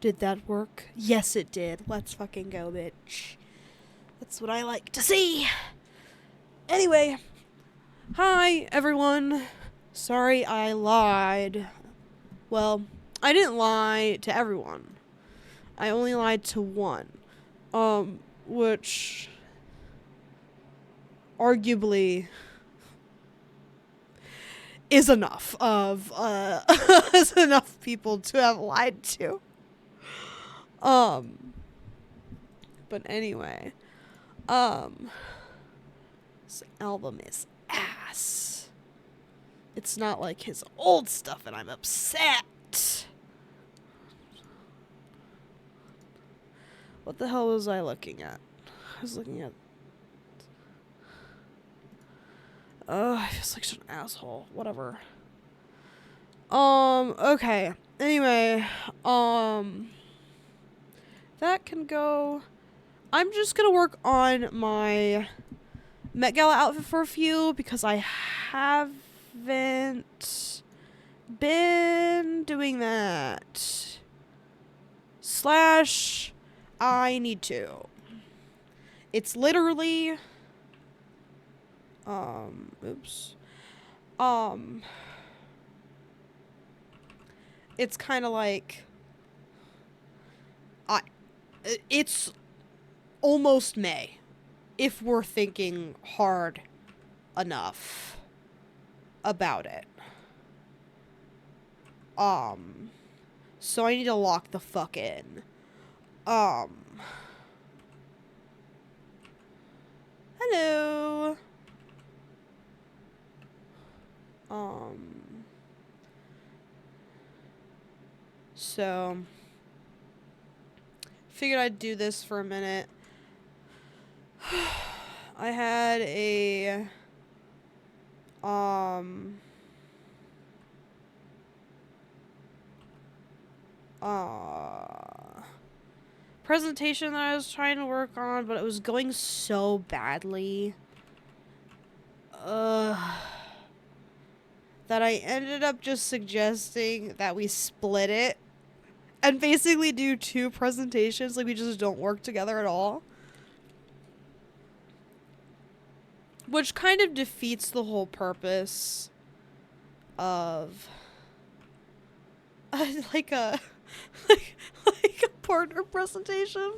Did that work? Yes, it did. Let's fucking go, bitch. That's what I like to see. Anyway, hi, everyone. Sorry I lied. Well, I didn't lie to everyone. I only lied to one. Which arguably is enough of, is enough people to have lied to. But anyway, this album is ass. It's not like his old stuff, and I'm upset. What the hell was I looking at? I was looking at... I feel like such an asshole. Whatever. Okay. Anyway, that can go... I'm just gonna work on my Met Gala outfit for a few, because I haven't been doing that. Slash, I need to. It's literally... oops. It's kind of like... It's almost May, if we're thinking hard enough about it. So I need to lock the fuck in. Hello. So figured I'd do this for a minute. I had a presentation that I was trying to work on, but it was going so badly that I ended up just suggesting that we split it and basically do two presentations, like we just don't work together at all. Which kind of defeats the whole purpose of like a partner presentation.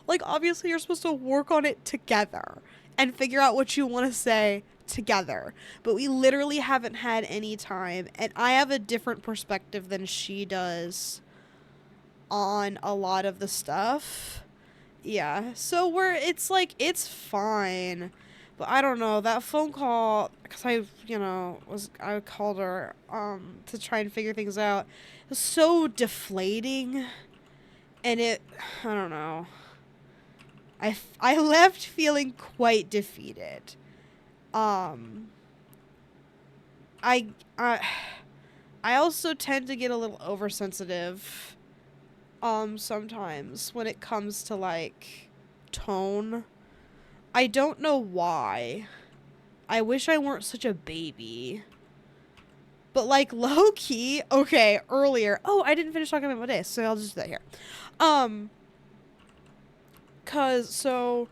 Like, obviously you're supposed to work on it together and figure out what you want to say together. But we literally haven't had any time, and I have a different perspective than she does on a lot of the stuff. Yeah, so it's like, it's fine. But I don't know, that phone call, because I called her, to try and figure things out. It was so deflating. And I don't know. I left feeling quite defeated. I also tend to get a little oversensitive, sometimes when it comes to, like, tone. I don't know why. I wish I weren't such a baby. But, like, low-key... Okay, earlier... Oh, I didn't finish talking about my day, so I'll just do that here. So...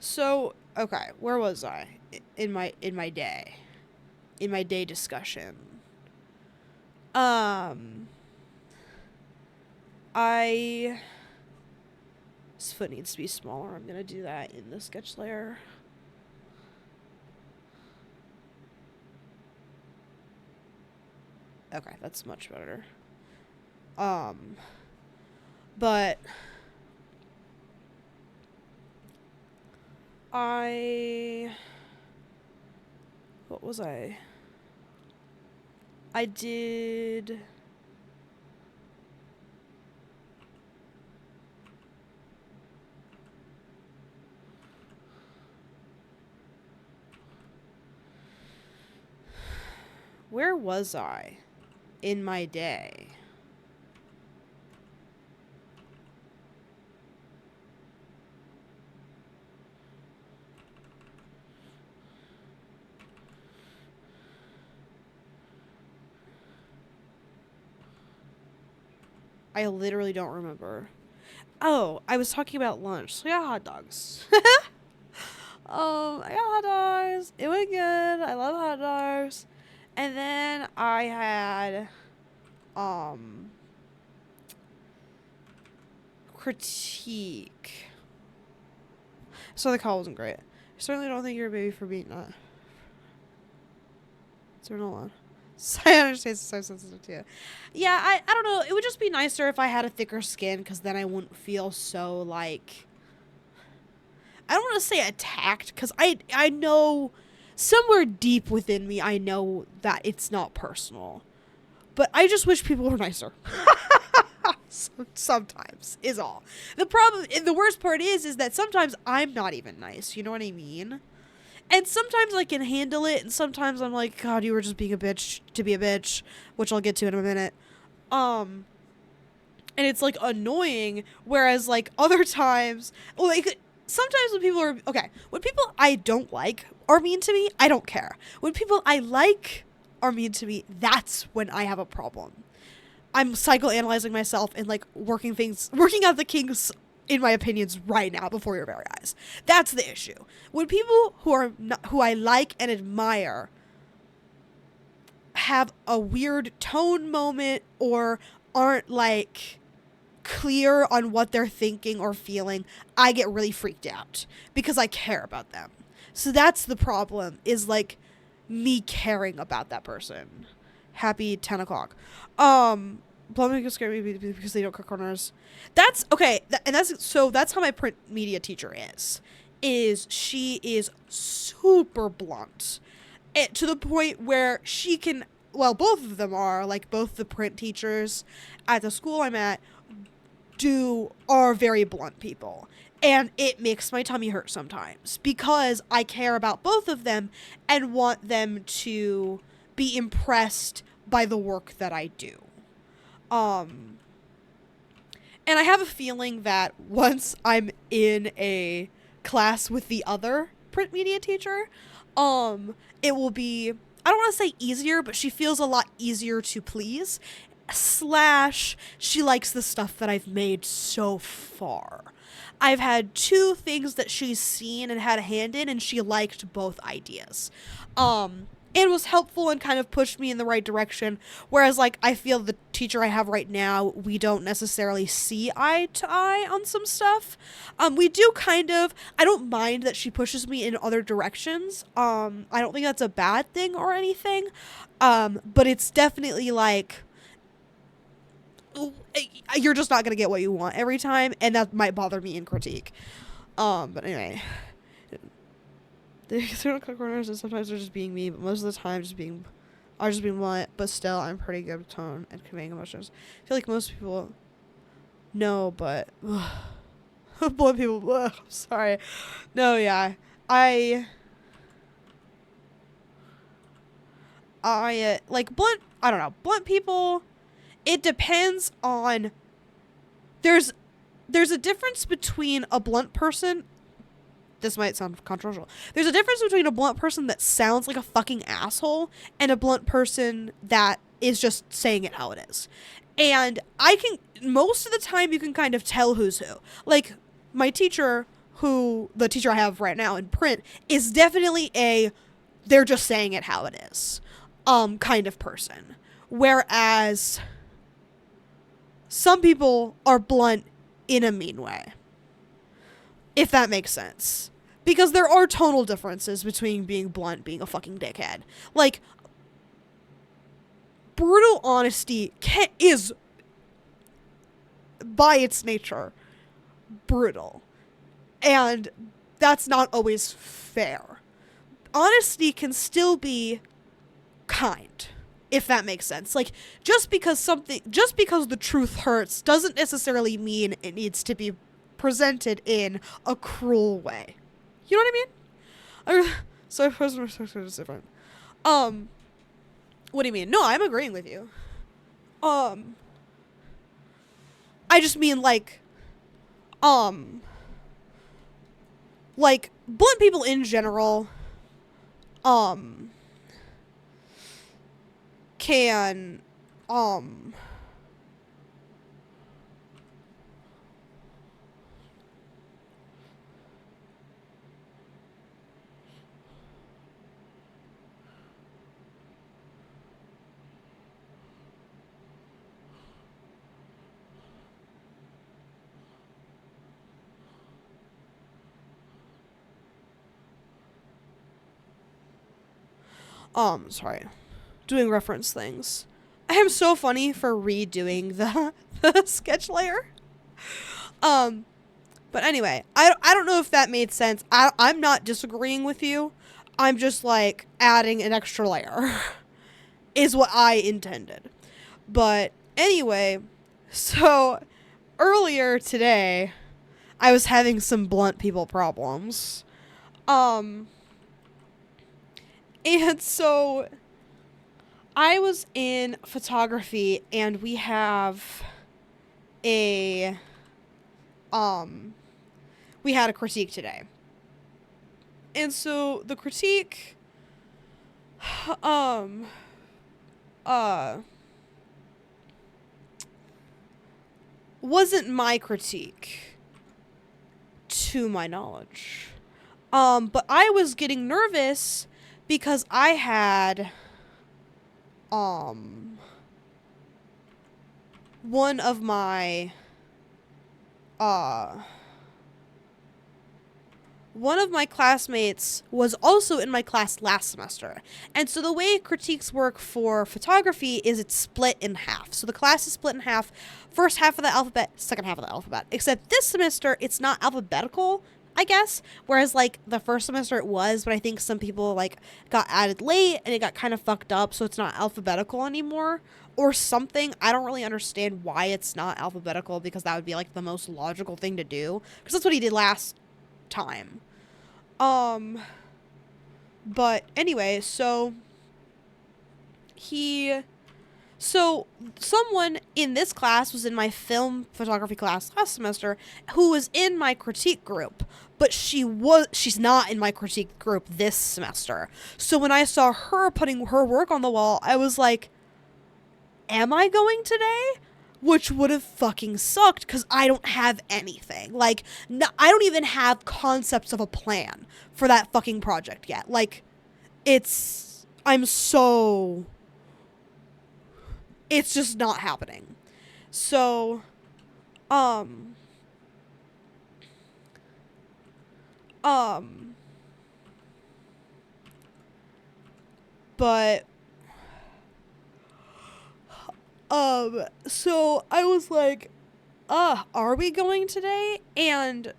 So, okay, where was I? In my day. In my day discussion. This foot needs to be smaller. I'm gonna do that in the sketch layer. Okay, that's much better. But what was I? I did... Where was I in my day? I literally don't remember. Oh, I was talking about lunch. So yeah, hot dogs. I got hot dogs. It went good. I love hot dogs. And then I had um critique. So the call wasn't great. I certainly don't think you're a baby for being not. Turn on. So I understand it's so sensitive to you. Yeah, I don't know. It would just be nicer if I had a thicker skin, because then I wouldn't feel so, like, I don't want to say attacked, because I know somewhere deep within me, I know that it's not personal. But I just wish people were nicer. Sometimes is all. The problem, the worst part is that sometimes I'm not even nice. You know what I mean? And sometimes I can handle it, and sometimes I'm like, God, you were just being a bitch to be a bitch, which I'll get to in a minute. And it's, like, annoying, whereas, like, other times, like, sometimes when people are, okay, when people I don't like are mean to me, I don't care. When people I like are mean to me, that's when I have a problem. I'm psychoanalyzing myself and, like, working out the kinks in my opinions right now before your very eyes. That's the issue. When people who I like and admire have a weird tone moment or aren't, like, clear on what they're thinking or feeling, I get really freaked out because I care about them. So that's the problem, is, like, me caring about that person. Happy 10 o'clock. Plumbing can scare me because they don't cut corners. That's okay. That's how my print media teacher is. She is super blunt, to the point where she can. Well, both of them are, like, both the print teachers at the school I'm at are very blunt people, and it makes my tummy hurt sometimes because I care about both of them and want them to be impressed by the work that I do. And I have a feeling that once I'm in a class with the other print media teacher, it will be, I don't want to say easier, but she feels a lot easier to please. / she likes the stuff that I've made so far. I've had 2 things that she's seen and had a hand in, and she liked both ideas. It was helpful and kind of pushed me in the right direction. Whereas, like, I feel the teacher I have right now, we don't necessarily see eye to eye on some stuff. We do kind of, I don't mind that she pushes me in other directions. I don't think that's a bad thing or anything. But it's definitely like, you're just not going to get what you want every time. And that might bother me in critique. But anyway. They don't cut corners, and sometimes they're just being mean, but most of the time just being blunt. But still, I'm pretty good with tone and conveying emotions. I feel like most people know, but blunt people. I'm sorry. No, yeah, I like blunt. I don't know, blunt people. It depends on. There's a difference between a blunt person. This might sound controversial. There's a difference between a blunt person that sounds like a fucking asshole and a blunt person that is just saying it how it is. And most of the time you can kind of tell who's who. Like, my teacher, the teacher I have right now in print, is definitely they're just saying it how it is, kind of person. Whereas some people are blunt in a mean way. If that makes sense. Because there are tonal differences between being blunt, being a fucking dickhead. Like, brutal honesty is, by its nature, brutal. And that's not always fair. Honesty can still be kind, if that makes sense. Like, just because the truth hurts doesn't necessarily mean it needs to be presented in a cruel way. You know what I mean? So personal perspective is different. What do you mean? No, I'm agreeing with you. I just mean like blunt people in general can Sorry. Doing reference things. I am so funny for redoing the sketch layer. But anyway, I don't know if that made sense. I'm not disagreeing with you. I'm just like adding an extra layer is what I intended. But anyway, so earlier today, I was having some blunt people problems. And so I was in photography and we have a we had a critique today. And so the critique wasn't my critique to my knowledge. But I was getting nervous because I had one of my classmates was also in my class last semester. And so the way critiques work for photography is it's split in half. So the class is split in half. First half of the alphabet, second half of the alphabet. Except this semester, it's not alphabetical, I guess. Whereas, like, the first semester it was, but I think some people, like, got added late and it got kind of fucked up, so it's not alphabetical anymore. Or something. I don't really understand why it's not alphabetical, because that would be, like, the most logical thing to do. Because that's what he did last time. But anyway, so someone in this class was in my film photography class last semester who was in my critique group, but she's not in my critique group this semester. So when I saw her putting her work on the wall, I was like, am I going today? Which would have fucking sucked because I don't have anything. Like, no, I don't even have concepts of a plan for that fucking project yet. Like, it's just not happening. So, but, so I was like, are we going today? And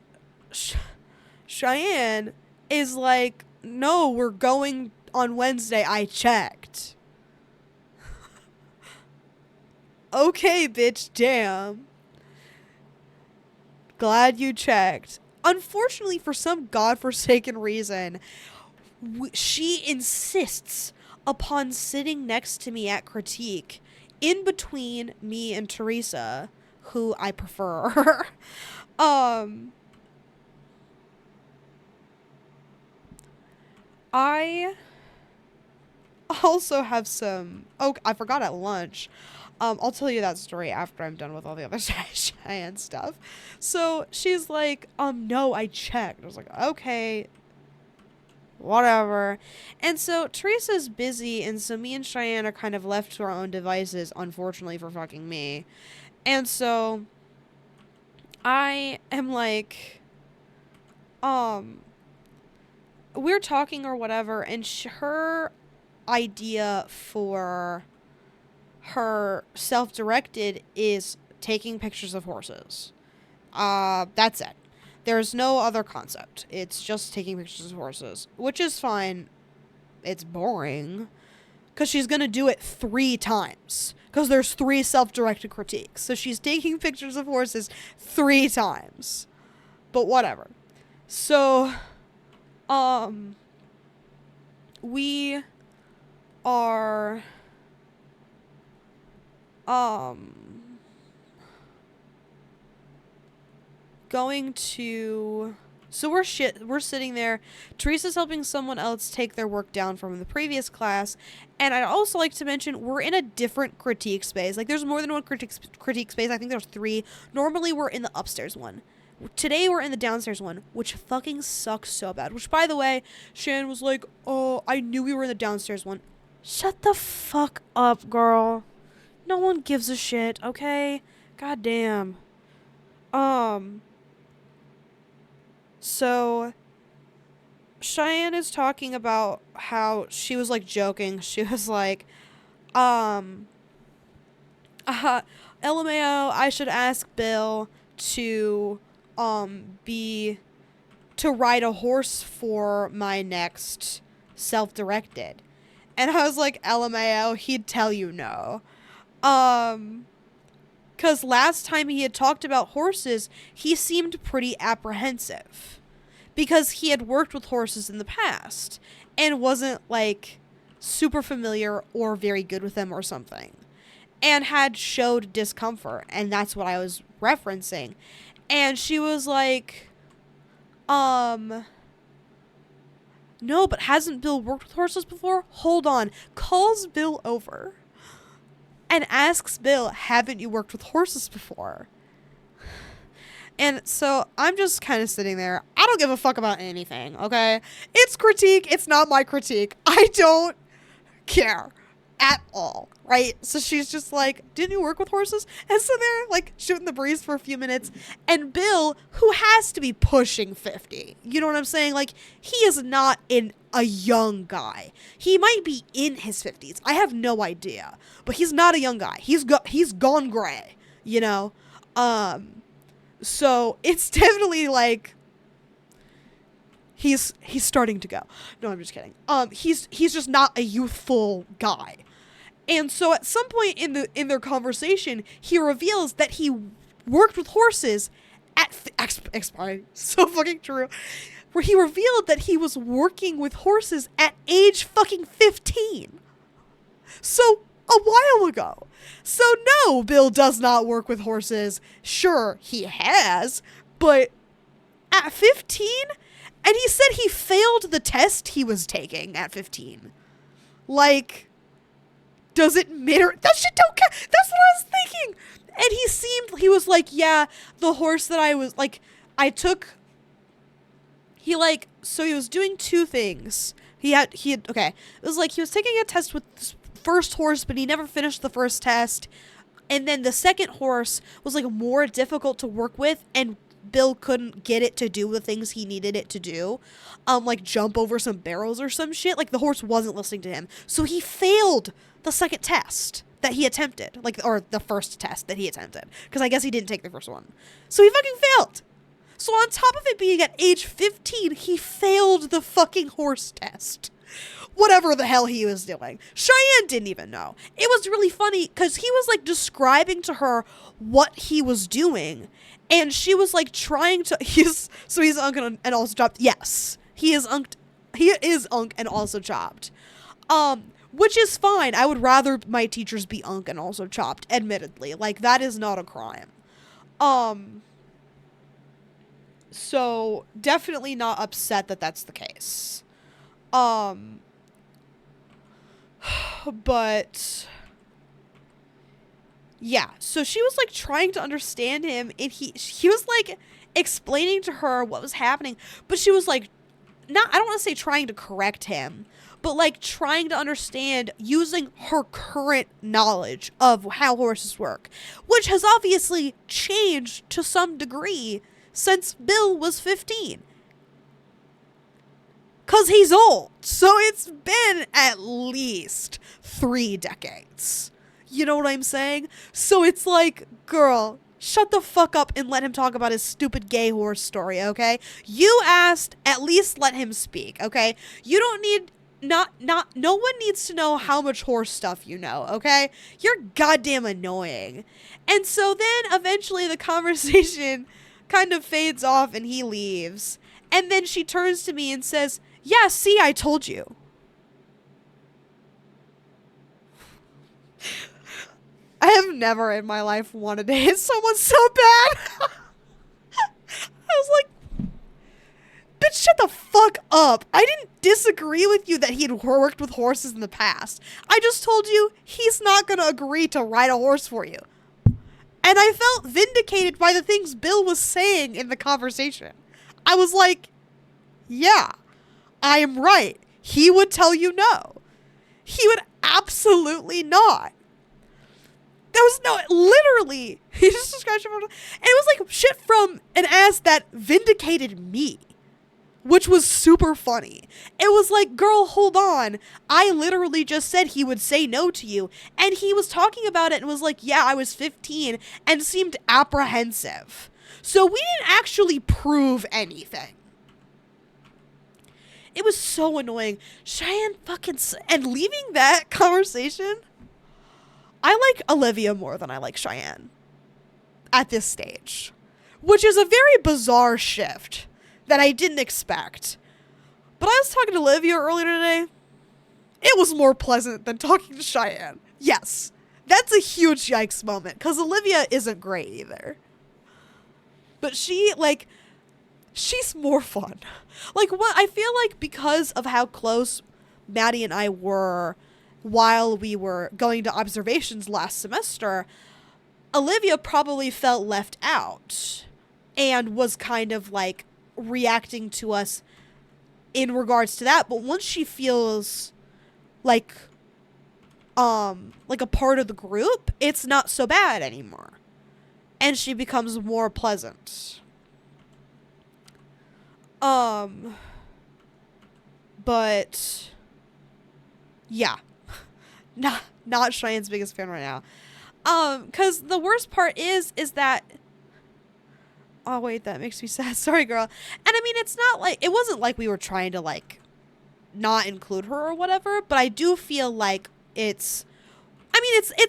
Cheyenne is like, no, we're going on Wednesday. I checked. Okay, bitch, damn. Glad you checked. Unfortunately, for some godforsaken reason, she insists upon sitting next to me at critique in between me and Teresa, who I prefer. I also have some... Oh, I forgot at lunch. I'll tell you that story after I'm done with all the other Cheyenne stuff. So she's like, no, I checked. I was like, okay, whatever. And so Teresa's busy, and so me and Cheyenne are kind of left to our own devices, unfortunately for fucking me. And so I am like, we're talking or whatever, and her idea for her self-directed is taking pictures of horses. That's it. There's no other concept. It's just taking pictures of horses, which is fine. It's boring, because she's going to do it 3 times, because there's 3 self-directed critiques. So she's taking pictures of horses 3 times. But whatever. So, we are, going to... So we're sitting there. Teresa's helping someone else take their work down from the previous class. And I'd also like to mention, we're in a different critique space. Like, there's more than one critique space. I think there's 3. Normally, we're in the upstairs one. Today, we're in the downstairs one, which fucking sucks so bad. Which, by the way, Shannon was like, oh, I knew we were in the downstairs one. Shut the fuck up, girl. No one gives a shit, okay? God damn. So, Cheyenne is talking about how she was like joking. She was like, um, LMAO, I should ask Bill to, be, to ride a horse for my next self-directed. And I was like, LMAO, he'd tell you no. Because last time he had talked about horses, he seemed pretty apprehensive. Because he had worked with horses in the past and wasn't, like, super familiar or very good with them or something. And had showed discomfort. And that's what I was referencing. And she was like, no, but hasn't Bill worked with horses before? Hold on. Calls Bill over and asks Bill, haven't you worked with horses before? And so I'm just kind of sitting there. I don't give a fuck about anything, okay? It's critique. It's not my critique. I don't care at all, right? So she's just like, didn't you work with horses? And so they're like shooting the breeze for a few minutes. And Bill, who has to be pushing 50, you know what I'm saying? Like, he is not a young guy. He might be in his 50s. I have no idea. But he's not a young guy. He's gone gray, you know? So it's definitely like he's starting to go. No, I'm just kidding. He's just not a youthful guy. And so at some point in their conversation, he reveals that he worked with horses at so fucking true. Where he revealed that he was working with horses at age fucking 15. So a while ago. So no, Bill does not work with horses. Sure, he has, but at 15? And he said he failed the test he was taking at 15. Like, does it matter? That shit don't count. That's what I was thinking. And he was like, yeah, the horse that I was, like, so he was doing two things. Okay. It was like he was taking a test with this first horse, but he never finished the first test. And then the second horse was, like, more difficult to work with, and Bill couldn't get it to do the things he needed it to do. Like, jump over some barrels or some shit. Like, the horse wasn't listening to him. So he failed the second test that he attempted. Like, or the first test that he attempted. Because I guess he didn't take the first one. So he fucking failed. So on top of it being at age 15, he failed the fucking horse test. Whatever the hell he was doing. Cheyenne didn't even know. It was really funny because he was, like, describing to her what he was doing. And she was, like, trying to... He's unk and also chopped. Yes. He is unk and also chopped. Which is fine. I would rather my teachers be unk and also chopped, admittedly. Like, that is not a crime. So, definitely not upset that that's the case. But... yeah, so she was, like, trying to understand him, and he was, like, explaining to her what was happening, but she was, like, I don't want to say trying to correct him, but, like, trying to understand using her current knowledge of how horses work, which has obviously changed to some degree since Bill was 15. 'Cause he's old, so it's been at least 3 decades. You know what I'm saying? So it's like, girl, shut the fuck up and let him talk about his stupid gay horse story, okay? You asked, at least let him speak, okay? You don't need, no one needs to know how much horse stuff you know, okay? You're goddamn annoying. And so then eventually the conversation kind of fades off and he leaves. And then she turns to me and says, yeah, see, I told you. I have never in my life wanted to hit someone so bad. I was like, bitch, shut the fuck up. I didn't disagree with you that he had worked with horses in the past. I just told you he's not going to agree to ride a horse for you. And I felt vindicated by the things Bill was saying in the conversation. I was like, yeah, I am right. He would tell you no. He would absolutely not. There was no, literally, he just described it, and it was like shit from an ass that vindicated me. which was super funny. It was like, girl, hold on. I literally just said he would say no to you. And he was talking about it and was like, yeah, I was 15 and seemed apprehensive. So we didn't actually prove anything. It was so annoying. Cheyenne and leaving that conversation, I like Olivia more than I like Cheyenne at this stage, which is a very bizarre shift that I didn't expect. But I was talking to Olivia earlier today. It was more pleasant than talking to Cheyenne. Yes, that's a huge yikes moment, because Olivia isn't great either. But she's more fun. Like, what I feel like, because of how close Maddie and I were while we were going to observations last semester, Olivia probably felt left out and was kind of like reacting to us in regards to that. But once she feels like a part of the group, it's not so bad anymore. And she becomes more pleasant. But yeah. Not Cheyenne's biggest fan right now. Cause the worst part is that, oh wait, that makes me sad. Sorry, girl. And I mean, it wasn't like we were trying to like not include her or whatever, but I do feel like it's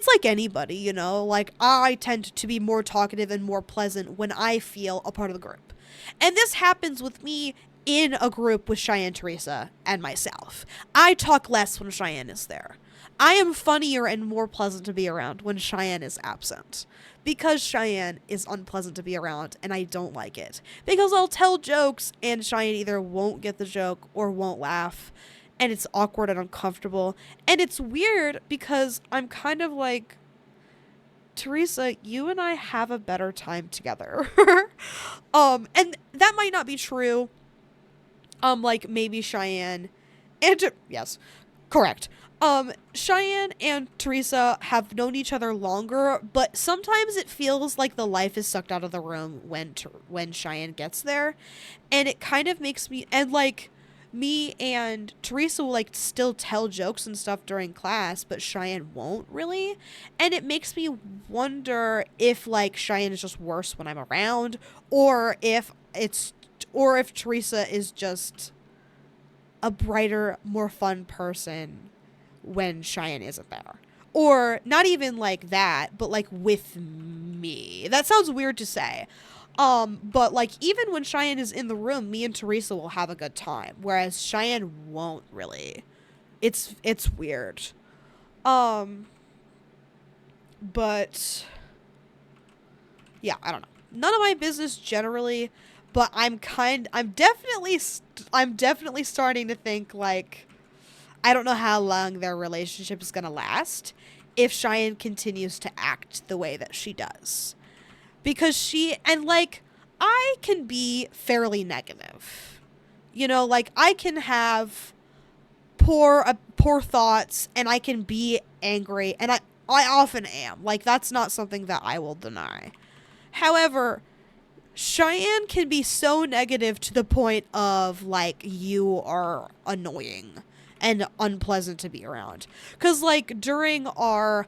like anybody, you know, like I tend to be more talkative and more pleasant when I feel a part of the group. And this happens with me in a group with Cheyenne, Teresa, and myself. I talk less when Cheyenne is there. I am funnier and more pleasant to be around when Cheyenne is absent. Because Cheyenne is unpleasant to be around, and I don't like it. Because I'll tell jokes, and Cheyenne either won't get the joke or won't laugh. And it's awkward and uncomfortable. And it's weird because I'm kind of like, Teresa, you and I have a better time together. And that might not be true. Like maybe Cheyenne and yes, correct. Cheyenne and Teresa have known each other longer, but sometimes it feels like the life is sucked out of the room when Cheyenne gets there, and it kind of makes me, and like me and Teresa will like still tell jokes and stuff during class, but Cheyenne won't really, and it makes me wonder if like Cheyenne is just worse when I'm around, or if Teresa is just a brighter, more fun person when Cheyenne isn't there. Or not even like that, but like with me. That sounds weird to say. But like even when Cheyenne is in the room, me and Teresa will have a good time, whereas Cheyenne won't really. It's weird. But yeah, I don't know. None of my business generally, but I'm definitely starting to think like, I don't know how long their relationship is going to last if Cheyenne continues to act the way that she does. Because I can be fairly negative. You know, like, I can have poor thoughts, and I can be angry, and I often am. Like, that's not something that I will deny. However, Cheyenne can be so negative to the point of, like, you are annoying and unpleasant to be around. Because, like, during our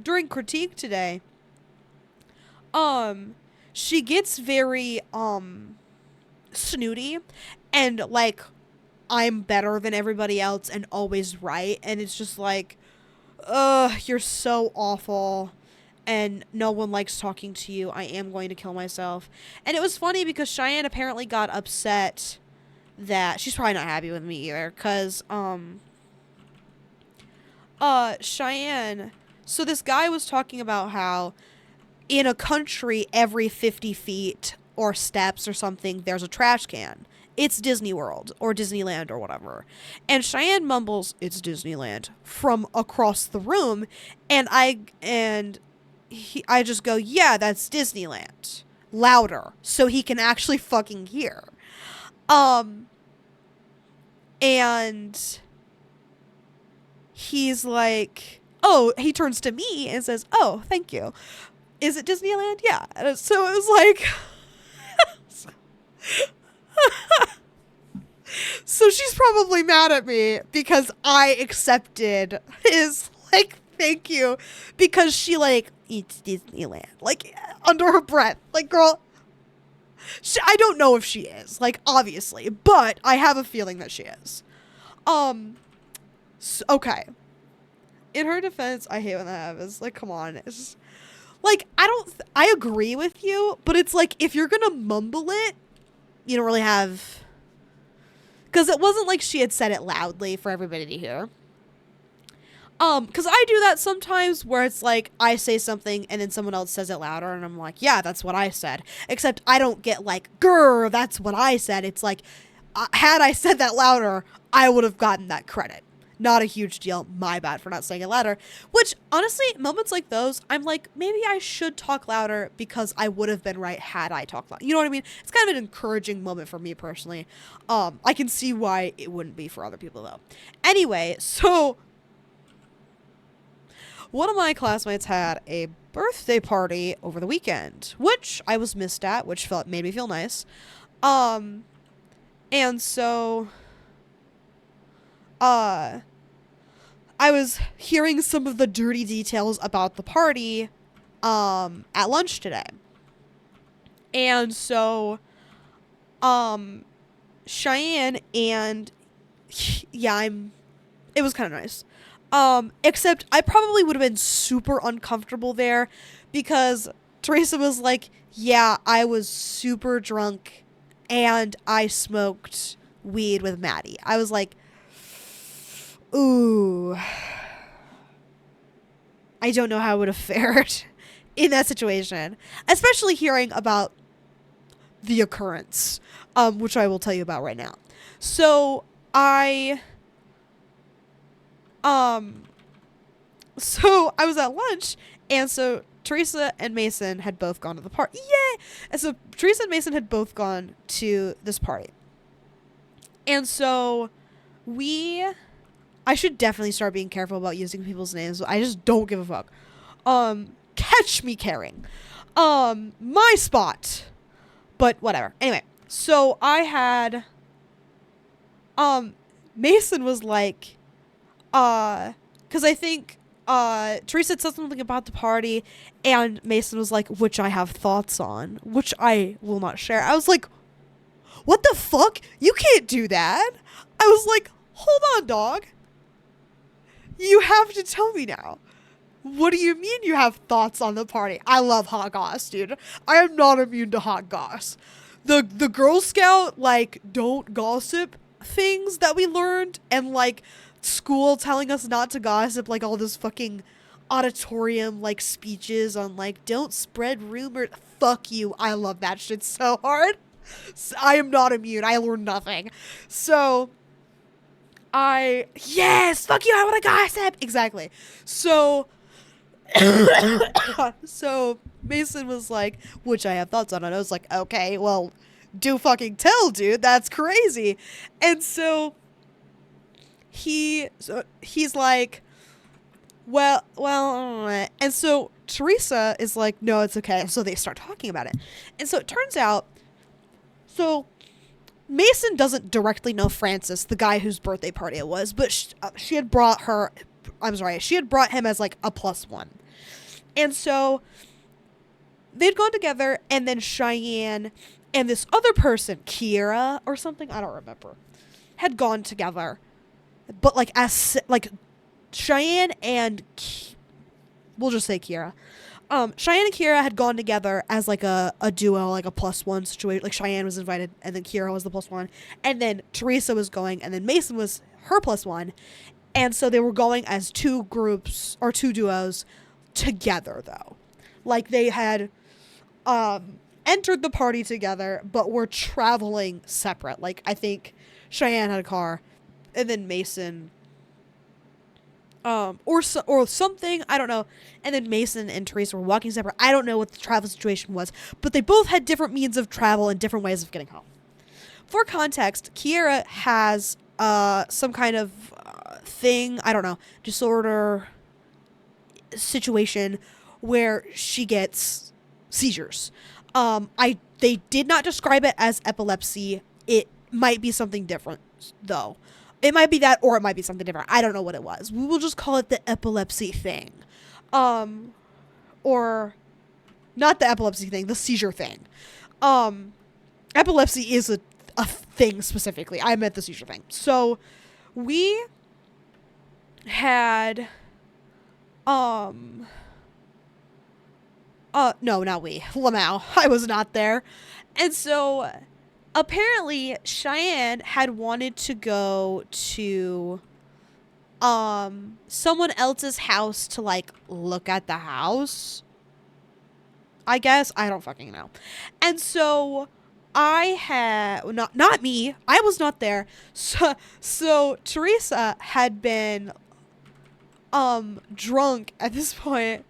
during critique today, she gets very snooty and like, I'm better than everybody else and always right, and it's just like, you're so awful and no one likes talking to you. I am going to kill myself. And it was funny because Cheyenne apparently got upset that she's probably not happy with me either, because Cheyenne, so this guy was talking about how in a country every 50 feet or steps or something there's a trash can. It's Disney World or Disneyland or whatever. And Cheyenne mumbles, "It's Disneyland," from across the room, and I just go, "Yeah, that's Disneyland," louder so he can actually fucking hear. And he's like, he turns to me and says, "Oh, thank you. Is it Disneyland?" Yeah. So it was like, So she's probably mad at me because I accepted his, like, thank you. Because she, like, eats Disneyland. Like, under her breath. Like, girl, I don't know if she is. Like, obviously. But I have a feeling that she is. Okay. In her defense, I hate when that happens. Like, come on. It's just, like, I agree with you. But it's like, if you're gonna mumble it, you don't really have... Because it wasn't like she had said it loudly for everybody to hear. Because I do that sometimes where it's like I say something and then someone else says it louder and I'm like, yeah, that's what I said. Except I don't get like, grr, that's what I said. It's like, had I said that louder, I would have gotten that credit. Not a huge deal. My bad for not saying it louder. Which, honestly, moments like those, I'm like, maybe I should talk louder because I would have been right had I talked louder. You know what I mean? It's kind of an encouraging moment for me personally. I can see why it wouldn't be for other people, though. Anyway, so... one of my classmates had a birthday party over the weekend, which I was missed at, which made me feel nice. And so... I was hearing some of the dirty details about the party, at lunch today. And so, Cheyenne and, yeah, it was kind of nice. Except I probably would have been super uncomfortable there because Teresa was like, yeah, I was super drunk and I smoked weed with Maddie. I was like, ooh, I don't know how I would have fared in that situation, especially hearing about the occurrence, which I will tell you about right now. So I was at lunch, and so Teresa and Mason had both gone to the party. Yay! And so Teresa and Mason had both gone to this party. And so I should definitely start being careful about using people's names. I just don't give a fuck. Catch me caring. My spot. But whatever. Anyway, so I had, Mason was like, because I think, Teresa said something about the party, and Mason was like, which I have thoughts on, which I will not share. I was like, what the fuck? You can't do that. I was like, hold on, dog. You have to tell me now. What do you mean you have thoughts on the party? I love hot goss, dude. I am not immune to hot goss. The Girl Scout, like, don't gossip things that we learned, and, like, school telling us not to gossip, like, all this fucking auditorium, like, speeches on, like, don't spread rumors. Fuck you. I love that shit so hard. I am not immune. I learned nothing. So... yes, fuck you, I want to gossip. Exactly. So, so Mason was like, which I have thoughts on. And I was like, okay, well, do fucking tell, dude. That's crazy. And so he's like, well, and so Teresa is like, no, it's okay. So they start talking about it. And so it turns out, so Mason doesn't directly know Francis, the guy whose birthday party it was, but she had brought him as like a +1. And so they'd gone together, and then Cheyenne and this other person, Kiera or something, I don't remember, had gone together. But like Cheyenne and we'll just say Kiera. Cheyenne and Kiera had gone together as like a duo, like a +1 situation. Like Cheyenne was invited, and then Kiera was the +1, and then Teresa was going, and then Mason was her +1, and so they were going as two groups or two duos together, though. Like they had entered the party together, but were traveling separate. Like I think Cheyenne had a car, and then Mason. Or something, I don't know. And then Mason and Teresa were walking separate. I don't know what the travel situation was, but they both had different means of travel and different ways of getting home. For context, Kiera has some kind of thing, I don't know, disorder situation where she gets seizures. They did not describe it as epilepsy. it might be something different, though. It might be that, or it might be something different. I don't know what it was. We will just call it the epilepsy thing. Or not the epilepsy thing, the seizure thing. Epilepsy is a thing specifically. I meant the seizure thing. So we had, no, not we, Lamau. I was not there. And so apparently Cheyenne had wanted to go to someone else's house to like look at the house, I guess. I don't fucking know. And so I had not me, I was not there. So Teresa had been drunk at this point.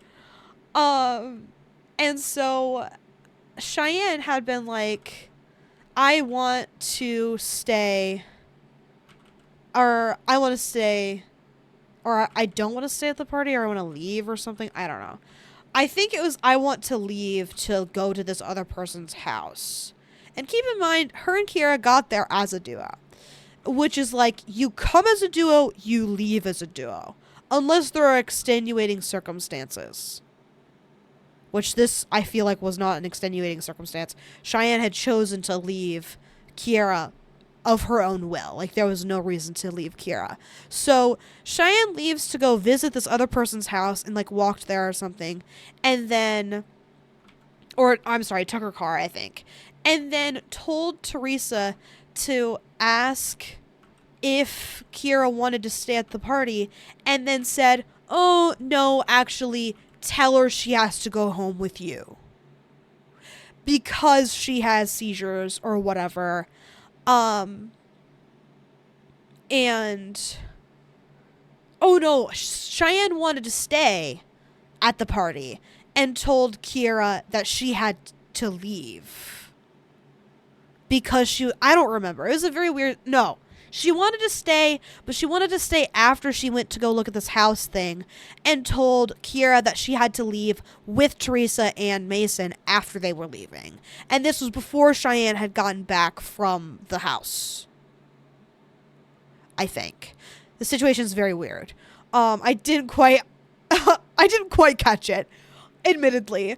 And so Cheyenne had been like, I want to stay, or I want to stay, or I don't want to stay at the party, or I want to leave or something. I don't know. I think it was I want to leave to go to this other person's house. And keep in mind, her and Kiera got there as a duo, which is like, you come as a duo, you leave as a duo, unless there are extenuating circumstances. Which this, I feel like, was not an extenuating circumstance. Cheyenne had chosen to leave Kiera of her own will. Like, there was no reason to leave Kiera. So Cheyenne leaves to go visit this other person's house and, like, walked there or something. And then, or, I'm sorry, took her car, I think. And then told Teresa to ask if Kiera wanted to stay at the party. And then said, oh, no, actually, tell her she has to go home with you because she has seizures or whatever. And oh no, Cheyenne wanted to stay at the party and told Kiera that she had to leave because I don't remember. It was a very weird, no. She wanted to stay, but she wanted to stay after she went to go look at this house thing and told Kiera that she had to leave with Teresa and Mason after they were leaving. And this was before Cheyenne had gotten back from the house, I think. The situation's very weird. I didn't quite catch it, admittedly.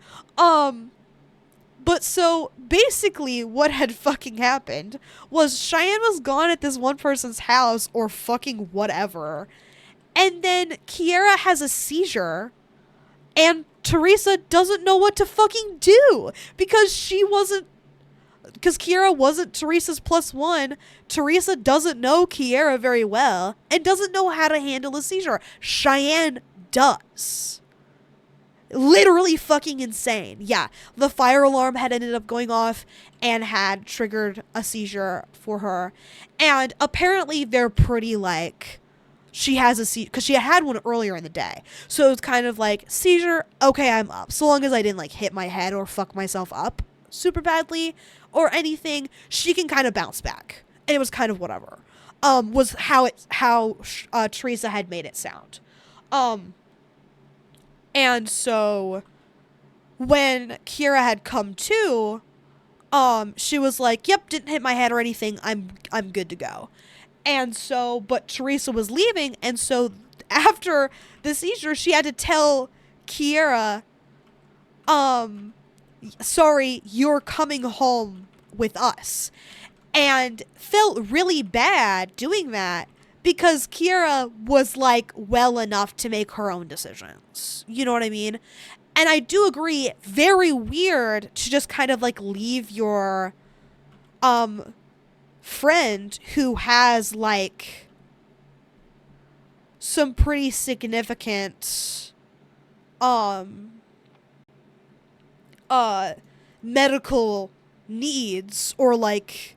But so basically what had fucking happened was Cheyenne was gone at this one person's house or fucking whatever. And then Kiera has a seizure and Teresa doesn't know what to fucking do because Kiera wasn't Teresa's +1. Teresa doesn't know Kiera very well and doesn't know how to handle a seizure. Cheyenne does. Literally fucking insane. Yeah, the fire alarm had ended up going off and had triggered a seizure for her. And apparently they're pretty like, she has a seizure because she had one earlier in the day. So it was kind of like, seizure, okay, I'm up. So long as I didn't like hit my head or fuck myself up super badly or anything, she can kind of bounce back. And it was kind of whatever. Was how Teresa had made it sound. And so when Kiera had come to, she was like, yep, didn't hit my head or anything. I'm good to go. And so, but Teresa was leaving. And so after the seizure, she had to tell Kiera, sorry, you're coming home with us. And felt really bad doing that. Because Kiera was, like, well enough to make her own decisions. You know what I mean? And I do agree, very weird to just kind of, like, leave your, friend who has, like, some pretty significant, medical needs or, like,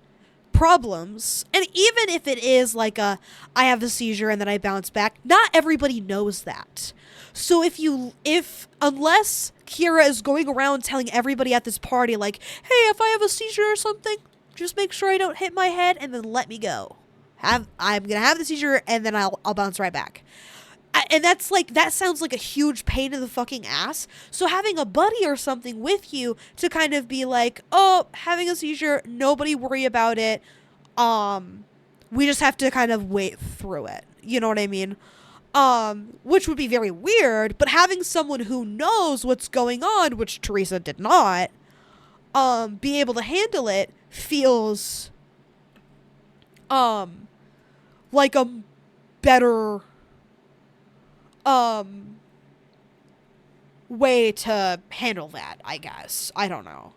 problems. And even if it is like I have a seizure and then I bounce back, not everybody knows that. So unless Kiera is going around telling everybody at this party like, hey, if I have a seizure or something, just make sure I don't hit my head and then let me go. I'm gonna have the seizure and then I'll bounce right back. And that's like, that sounds like a huge pain in the fucking ass. So having a buddy or something with you to kind of be like, oh, having a seizure, nobody worry about it. We just have to kind of wait through it. You know what I mean? Which would be very weird, but having someone who knows what's going on, which Teresa did not, be able to handle it feels, like a better, way to handle that, I guess. I don't know.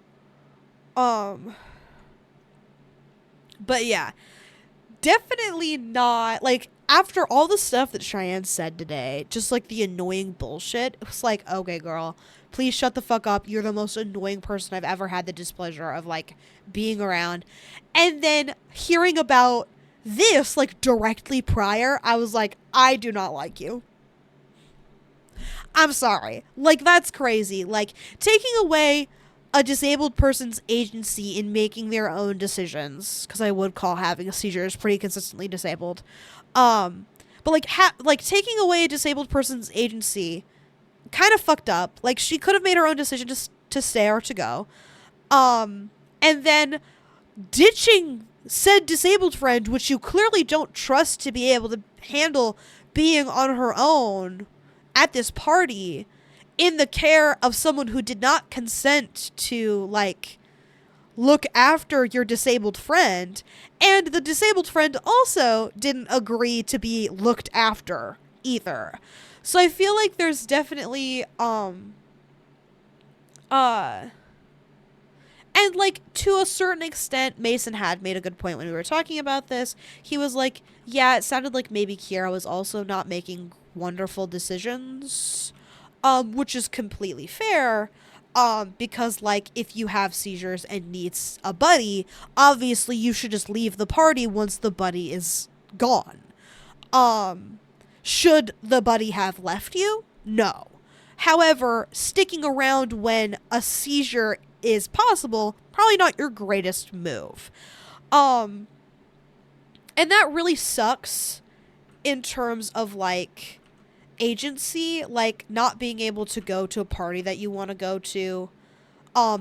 But yeah, definitely not, like, after all the stuff that Cheyenne said today, just like the annoying bullshit, it was like, okay, girl, please shut the fuck up. You're the most annoying person I've ever had the displeasure of, like, being around. And then hearing about this, like, directly prior, I was like, I do not like you. I'm sorry. Like, that's crazy. Like, taking away a disabled person's agency in making their own decisions, because I would call having a seizure is pretty consistently disabled. But like taking away a disabled person's agency, kind of fucked up. Like, she could have made her own decision to stay or to go. And then ditching said disabled friend, which you clearly don't trust to be able to handle being on her own at this party, in the care of someone who did not consent to, like, look after your disabled friend, and the disabled friend also didn't agree to be looked after either. So I feel like there's definitely, and, like, to a certain extent, Mason had made a good point when we were talking about this. He was like, yeah, it sounded like maybe Kiara was also not making wonderful decisions, which is completely fair, because, like, if you have seizures and needs a buddy, obviously you should just leave the party once the buddy is gone. Should the buddy have left you? No. However, sticking around when a seizure is possible, probably not your greatest move. And that really sucks in terms of, like, agency, like, not being able to go to a party that you want to go to,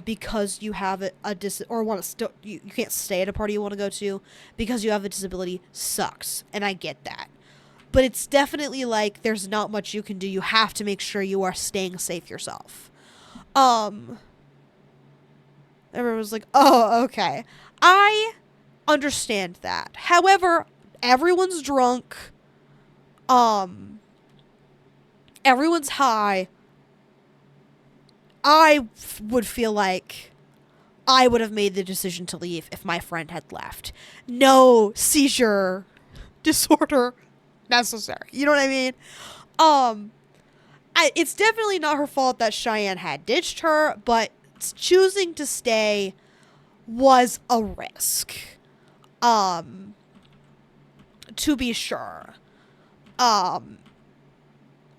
because you have you can't stay at a party you want to go to because you have a disability, sucks, and I get that. But it's definitely, like, there's not much you can do. You have to make sure you are staying safe yourself. Everyone was like, oh, okay. I understand that. However, everyone's drunk. Everyone's high. I would feel like I would have made the decision to leave if my friend had left. No seizure disorder necessary. You know what I mean? It's definitely not her fault that Cheyenne had ditched her, but choosing to stay was a risk. To be sure.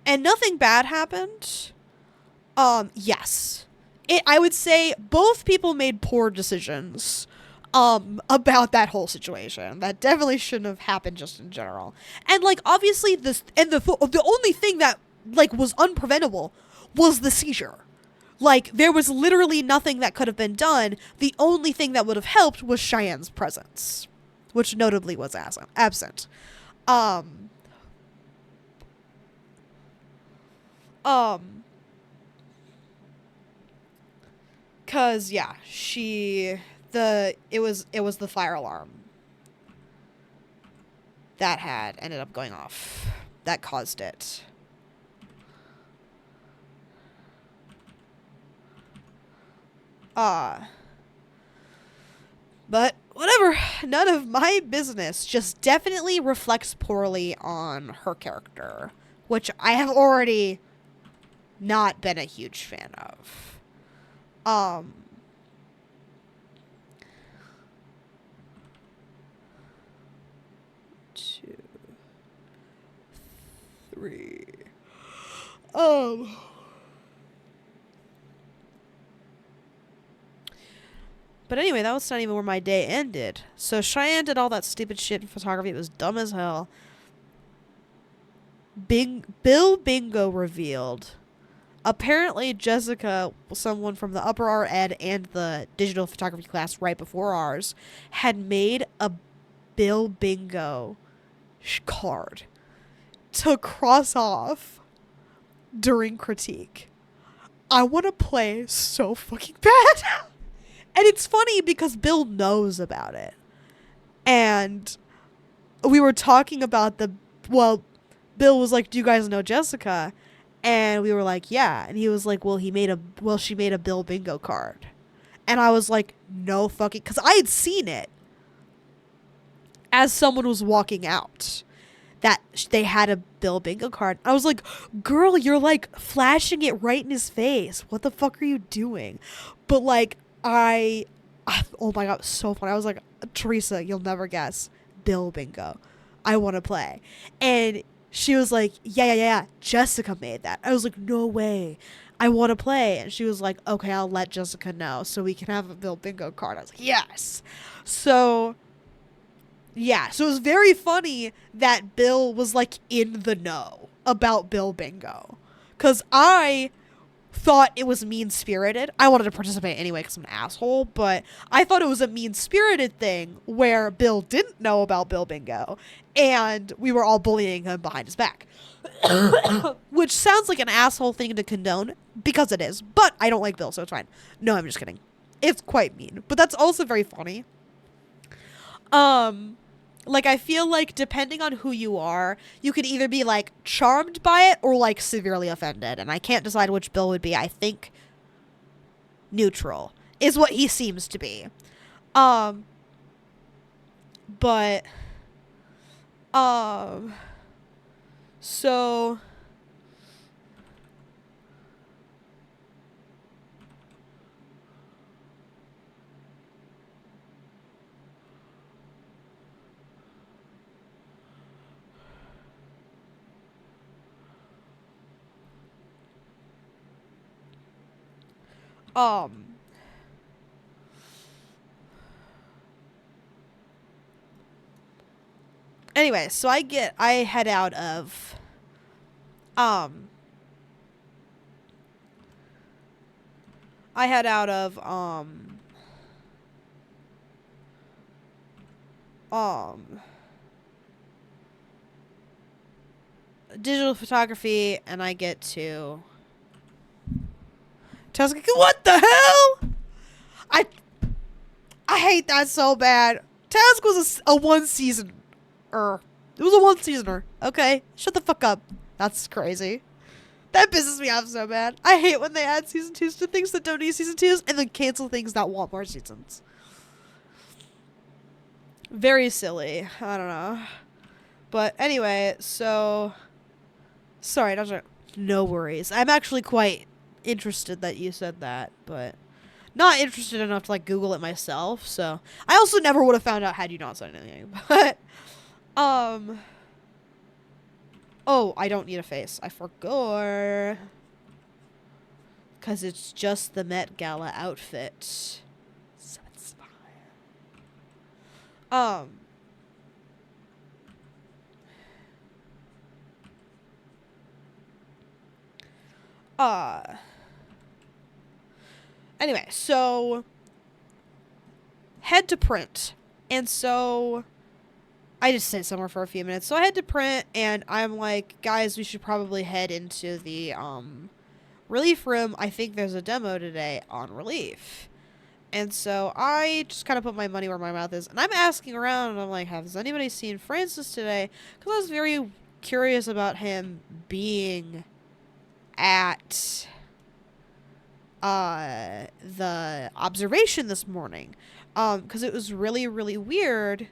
And nothing bad happened. Yes. I would say both people made poor decisions, about that whole situation. That definitely shouldn't have happened just in general. And, like, obviously the only thing that, like, was unpreventable was the seizure. Like, there was literally nothing that could have been done. The only thing that would have helped was Cheyenne's presence, which notably was absent. Cause yeah, it was the fire alarm that had ended up going off that caused it. But whatever, none of my business. Just definitely reflects poorly on her character, which I have already not been a huge fan of. 2, 3. But anyway, that was not even where my day ended. So Cheyenne did all that stupid shit in photography. It was dumb as hell. Bill Bingo revealed. Apparently, Jessica, someone from the upper art ed and the digital photography class right before ours, had made a Bill Bingo card to cross off during critique. I want to play so fucking bad. And it's funny because Bill knows about it. And we were talking about Bill was like, do you guys know Jessica? And we were like, yeah. And he was like, she made a Bill Bingo card. And I was like, no fucking, because I had seen it as someone was walking out, that they had a Bill Bingo card. I was like, girl, you're like flashing it right in his face. What the fuck are you doing? But like, oh my God, it was so funny. I was like, Teresa, you'll never guess. Bill Bingo. I want to play. And she was like, yeah. Jessica made that. I was like, no way. I want to play. And she was like, okay, I'll let Jessica know so we can have a Bill Bingo card. I was like, yes. So, yeah. So it was very funny that Bill was like in the know about Bill Bingo. Because I thought it was mean-spirited. I wanted to participate anyway because I'm an asshole, but I thought it was a mean-spirited thing where Bill didn't know about Bill Bingo and we were all bullying him behind his back. Which sounds like an asshole thing to condone, because it is, but I don't like Bill, so it's fine. No, I'm just kidding. It's quite mean, but that's also very funny. Like, I feel like depending on who you are, you could either be, like, charmed by it or, like, severely offended. And I can't decide which Bill would be. I think neutral is what he seems to be. But, so, anyway, so I head out of, um, digital photography, and I get to Tuscany. What the hell? I hate that so bad. Task was a one season. It was a one seasoner. Okay, shut the fuck up. That's crazy. That pisses me off so bad. I hate when they add season 2s to things that don't need season 2s and then cancel things that want more seasons. Very silly. I don't know. But anyway, so... Sorry, no worries. I'm actually quite interested that you said that, but not interested enough to, like, Google it myself, so... I also never would have found out had you not said anything, but... Oh, I don't need a face. I forgot. Because it's just the Met Gala outfit. So it's fine. Anyway, so... Head to print. And so... I just sit somewhere for a few minutes. So I had to print, and I'm like, guys, we should probably head into the relief room. I think there's a demo today on relief. And so I just kind of put my money where my mouth is. And I'm asking around, and I'm like, has anybody seen Francis today? Because I was very curious about him being at the observation this morning. Because it was really, really weird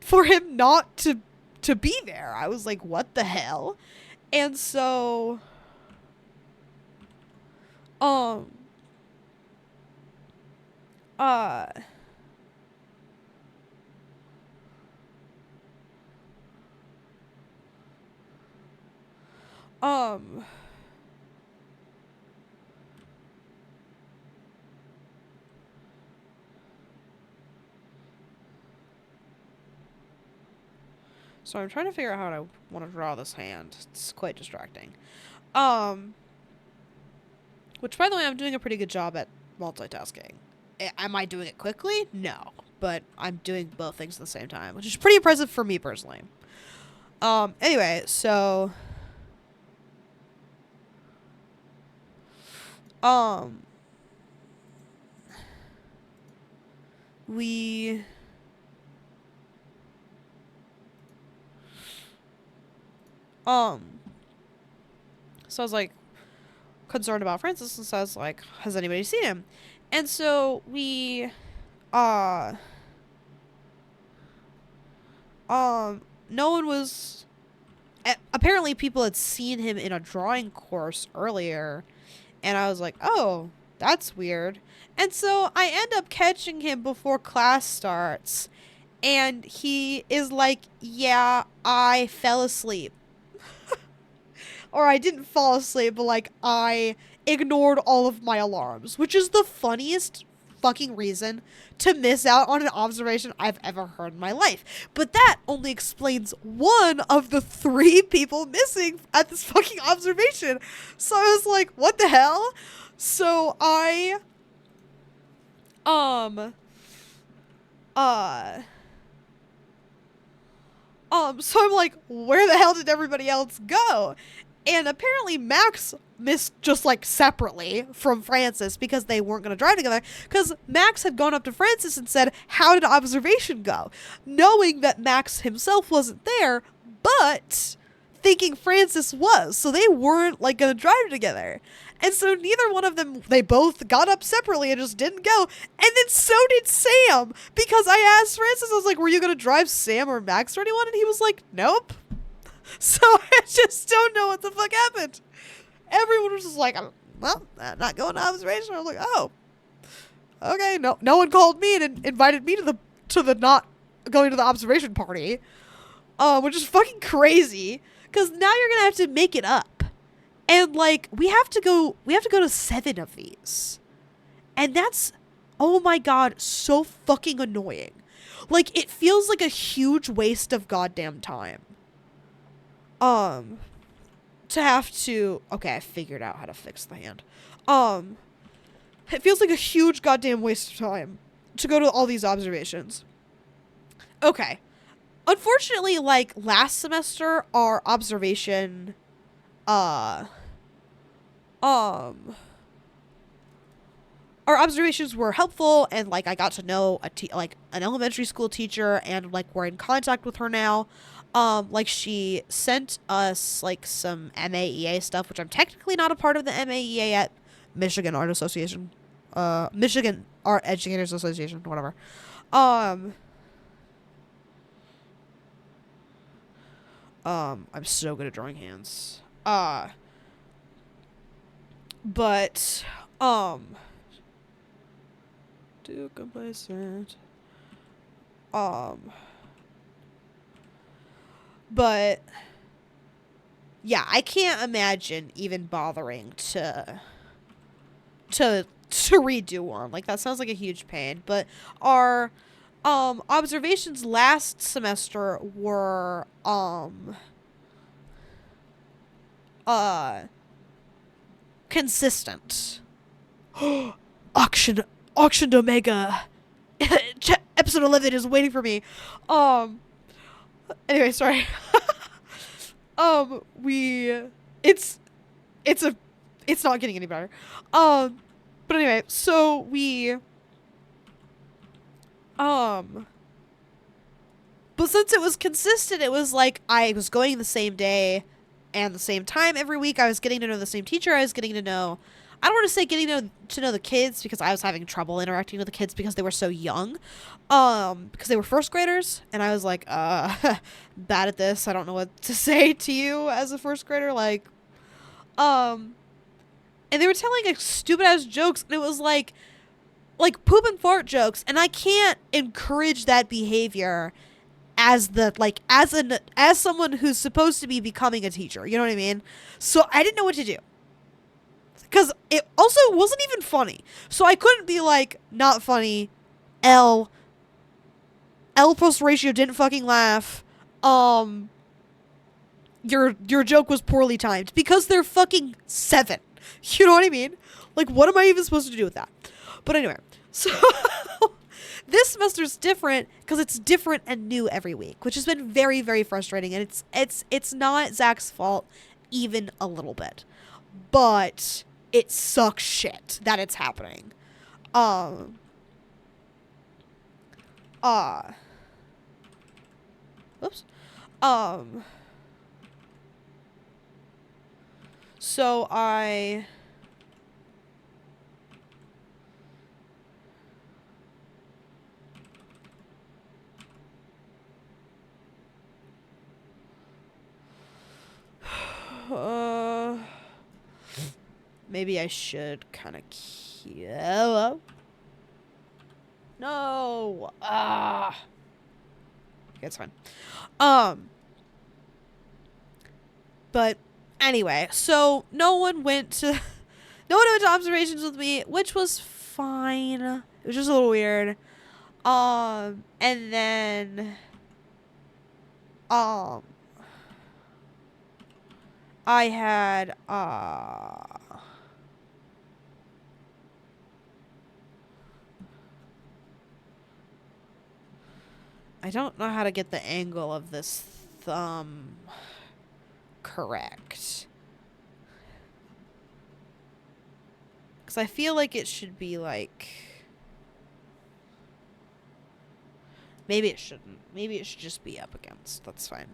for him not to be there. I was like, what the hell? And so so I'm trying to figure out how I want to draw this hand. It's quite distracting. Which, by the way, I'm doing a pretty good job at multitasking. Am I doing it quickly? No. but I'm doing both things at the same time, which is pretty impressive for me personally. Anyway, so we so I was like concerned about Francis, and so I was like, has anybody seen him? And so we no one was, apparently people had seen him in a drawing course earlier, and I was like, oh, that's weird. And so I end up catching him before class starts, and he is like, yeah, I fell asleep. Or I didn't fall asleep, but like I ignored all of my alarms, which is the funniest fucking reason to miss out on an observation I've ever heard in my life. But that only explains one of the 3 people missing at this fucking observation. So I was like, what the hell? So so I'm like, where the hell did everybody else go? And apparently Max missed just like separately from Francis because they weren't going to drive together, because Max had gone up to Francis and said, how did observation go? Knowing that Max himself wasn't there, but thinking Francis was. So they weren't like going to drive together. And so neither one of them, they both got up separately and just didn't go. And then so did Sam, because I asked Francis, I was like, were you going to drive Sam or Max or anyone? And he was like, nope. So I just don't know what the fuck happened. Everyone was just like, well, not going to observation. I was like, oh, okay. No one called me and invited me to the not going to the observation party, which is fucking crazy. Because now you're gonna have to make it up, and like we have to go to 7 of these, and that's, oh my god, so fucking annoying. Like it feels like a huge waste of goddamn time. To have to, okay, I figured out how to fix the hand. It feels like a huge goddamn waste of time to go to all these observations. Okay. Unfortunately, like last semester, our observation, our observations were helpful, and like I got to know like an elementary school teacher, and like we're in contact with her now. Like she sent us like some MAEA stuff, which I'm technically not a part of the MAEA at Michigan Art Association, Michigan Art Educators Association, whatever. I'm so good at drawing hands. But too complacent. But yeah, I can't imagine even bothering to redo one. Like that sounds like a huge pain. But our observations last semester were consistent. Auction Omega. Episode 11 is waiting for me. Anyway, sorry. It's not getting any better. But anyway, so we, but since it was consistent, it was like I was going the same day and the same time every week. I was getting to know the same teacher. I was getting to know, I don't want to say getting to know the kids, because I was having trouble interacting with the kids because they were so young. Because they were first graders, and I was like, bad at this. I don't know what to say to you as a first grader. Like, and they were telling like stupid ass jokes, and it was like poop and fart jokes, and I can't encourage that behavior as someone who's supposed to be becoming a teacher. You know what I mean? So I didn't know what to do. Because it also wasn't even funny. So I couldn't be like, not funny, L plus ratio didn't fucking laugh, your joke was poorly timed, because they're fucking 7. You know what I mean? Like, what am I even supposed to do with that? But anyway, so This semester's different because it's different and new every week, which has been very, very frustrating. And it's not Zach's fault even a little bit, but it sucks shit that it's happening. Um. Oops. Um. So I. Maybe I should kind of kill. No. Okay, it's fine. But anyway, so no one went to observations with me, which was fine. It was just a little weird. And then I had I don't know how to get the angle of this thumb correct. Because I feel like it should be like... Maybe it shouldn't. Maybe it should just be up against. That's fine.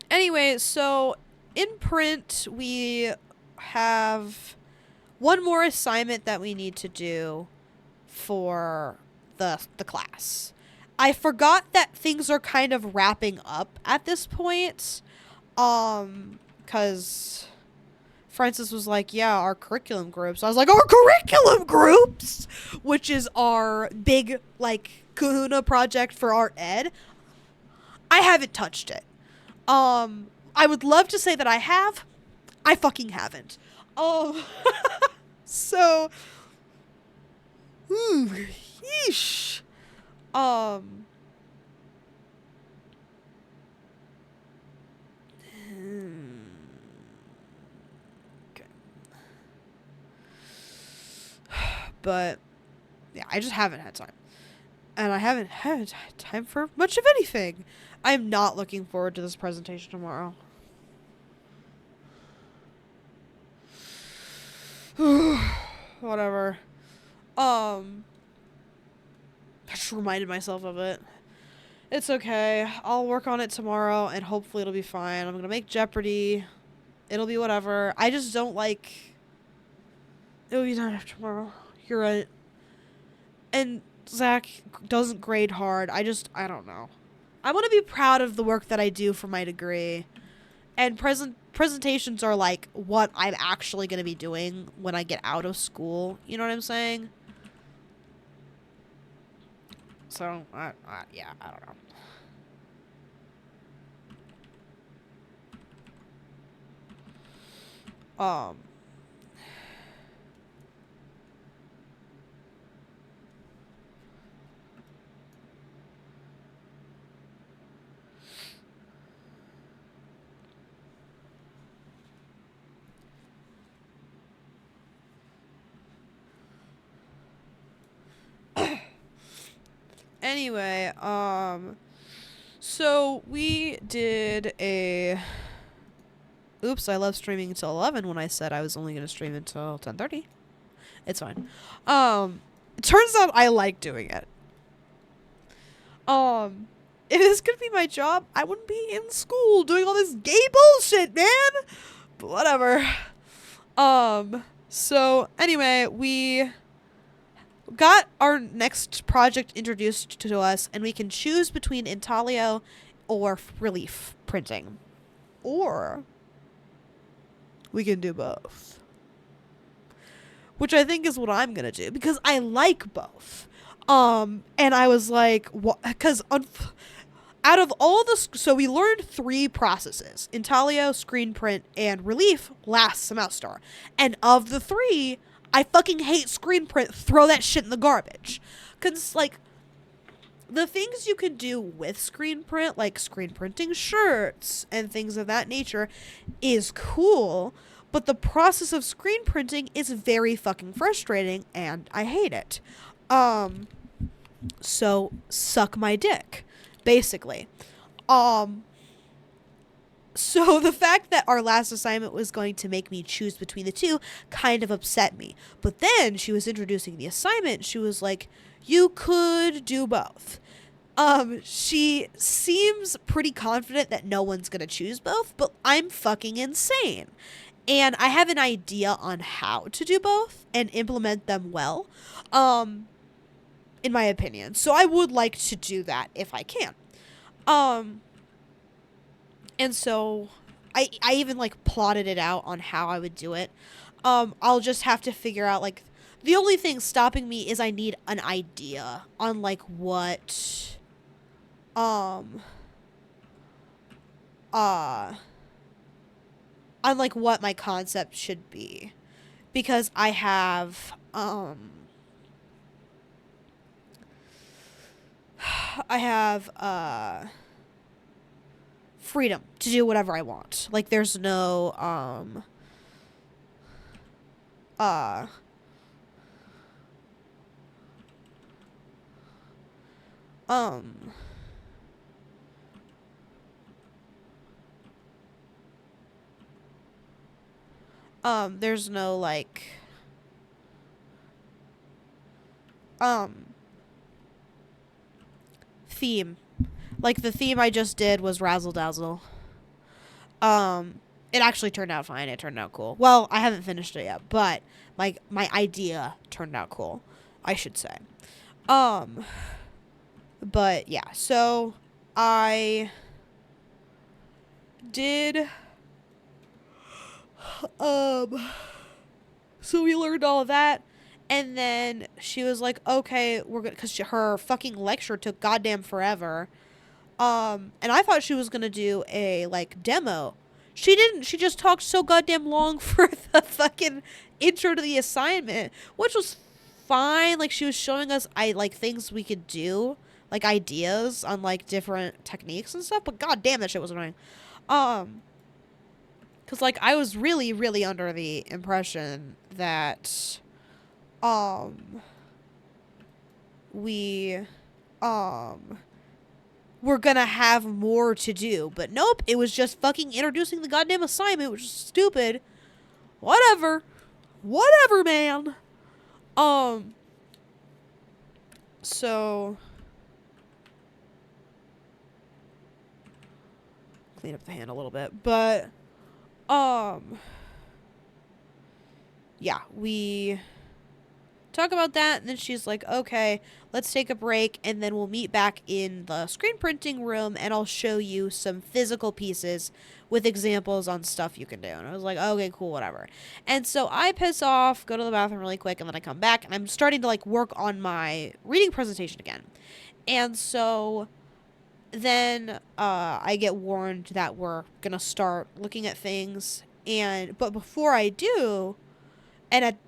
Anyway, so in print, we have one more assignment that we need to do for the class. I forgot that things are kind of wrapping up at this point. Because Francis was like, yeah, our curriculum groups. I was like, our curriculum groups, which is our big, like, kahuna project for art ed. I haven't touched it. I would love to say that I have. I fucking haven't. So, yeesh. Okay. But, yeah, I just haven't had time. And I haven't had time for much of anything. I'm not looking forward to this presentation tomorrow. Whatever. I just reminded myself of it. It's okay. I'll work on it tomorrow, and hopefully it'll be fine. I'm gonna make Jeopardy. It'll be whatever. I just don't like... It'll be done after tomorrow. You're right. And Zach doesn't grade hard. I don't know. I want to be proud of the work that I do for my degree. And presentations are like what I'm actually going to be doing when I get out of school. You know what I'm saying? So, yeah, I don't know. Anyway, so we did a... Oops, I love streaming until 11 when I said I was only going to stream until 10:30. It's fine. It turns out I like doing it. If this could be my job, I wouldn't be in school doing all this gay bullshit, man! But whatever. So, anyway, we got our next project introduced to us, and we can choose between intaglio or relief printing. Or we can do both. Which I think is what I'm gonna do, because I like both. And I was like, what? Because out of all so we learned 3 processes: intaglio, screen print, and relief last semester. And of the 3, I fucking hate screen print. Throw that shit in the garbage. Because, like, the things you can do with screen print, like screen printing shirts and things of that nature, is cool. But the process of screen printing is very fucking frustrating, and I hate it. Um, so suck my dick, basically. Um, so the fact that our last assignment was going to make me choose between the two kind of upset me. But then she was introducing the assignment. She was like, you could do both. She seems pretty confident that no one's gonna choose both, but I'm fucking insane. And I have an idea on how to do both and implement them well, in my opinion. So I would like to do that if I can. Um, and so I even like plotted it out on how I would do it. I'll just have to figure out like the only thing stopping me is I need an idea on like what um uh on like what my concept should be, because I have freedom to do whatever I want. Like there's no uh um there's no like um theme. Like the theme I just did was Razzle Dazzle. It actually turned out fine. It turned out cool. Well, I haven't finished it yet, but like my idea turned out cool, I should say. Um, but yeah, so I did so we learned all of that. And then she was like, okay, we're gonna, because her fucking lecture took goddamn forever. And I thought she was gonna do a, like, demo. She didn't. She just talked so goddamn long for the fucking intro to the assignment, which was fine. Like, she was showing us, things we could do, like, ideas on, like, different techniques and stuff, but goddamn, that shit was annoying. Because, like, I was really, really under the impression that, we, were gonna have more to do. But nope, it was just fucking introducing the goddamn assignment, which is stupid. Whatever. Whatever, man. So... clean up the hand a little bit. But, yeah, we talk about that, and then she's like, okay, let's take a break, and then we'll meet back in the screen printing room, and I'll show you some physical pieces with examples on stuff you can do. And I was like, okay, cool, whatever. And so I piss off, go to the bathroom really quick, and then I come back, and I'm starting to, like, work on my reading presentation again. And so then I get warned that we're gonna start looking at things, but before I do, and at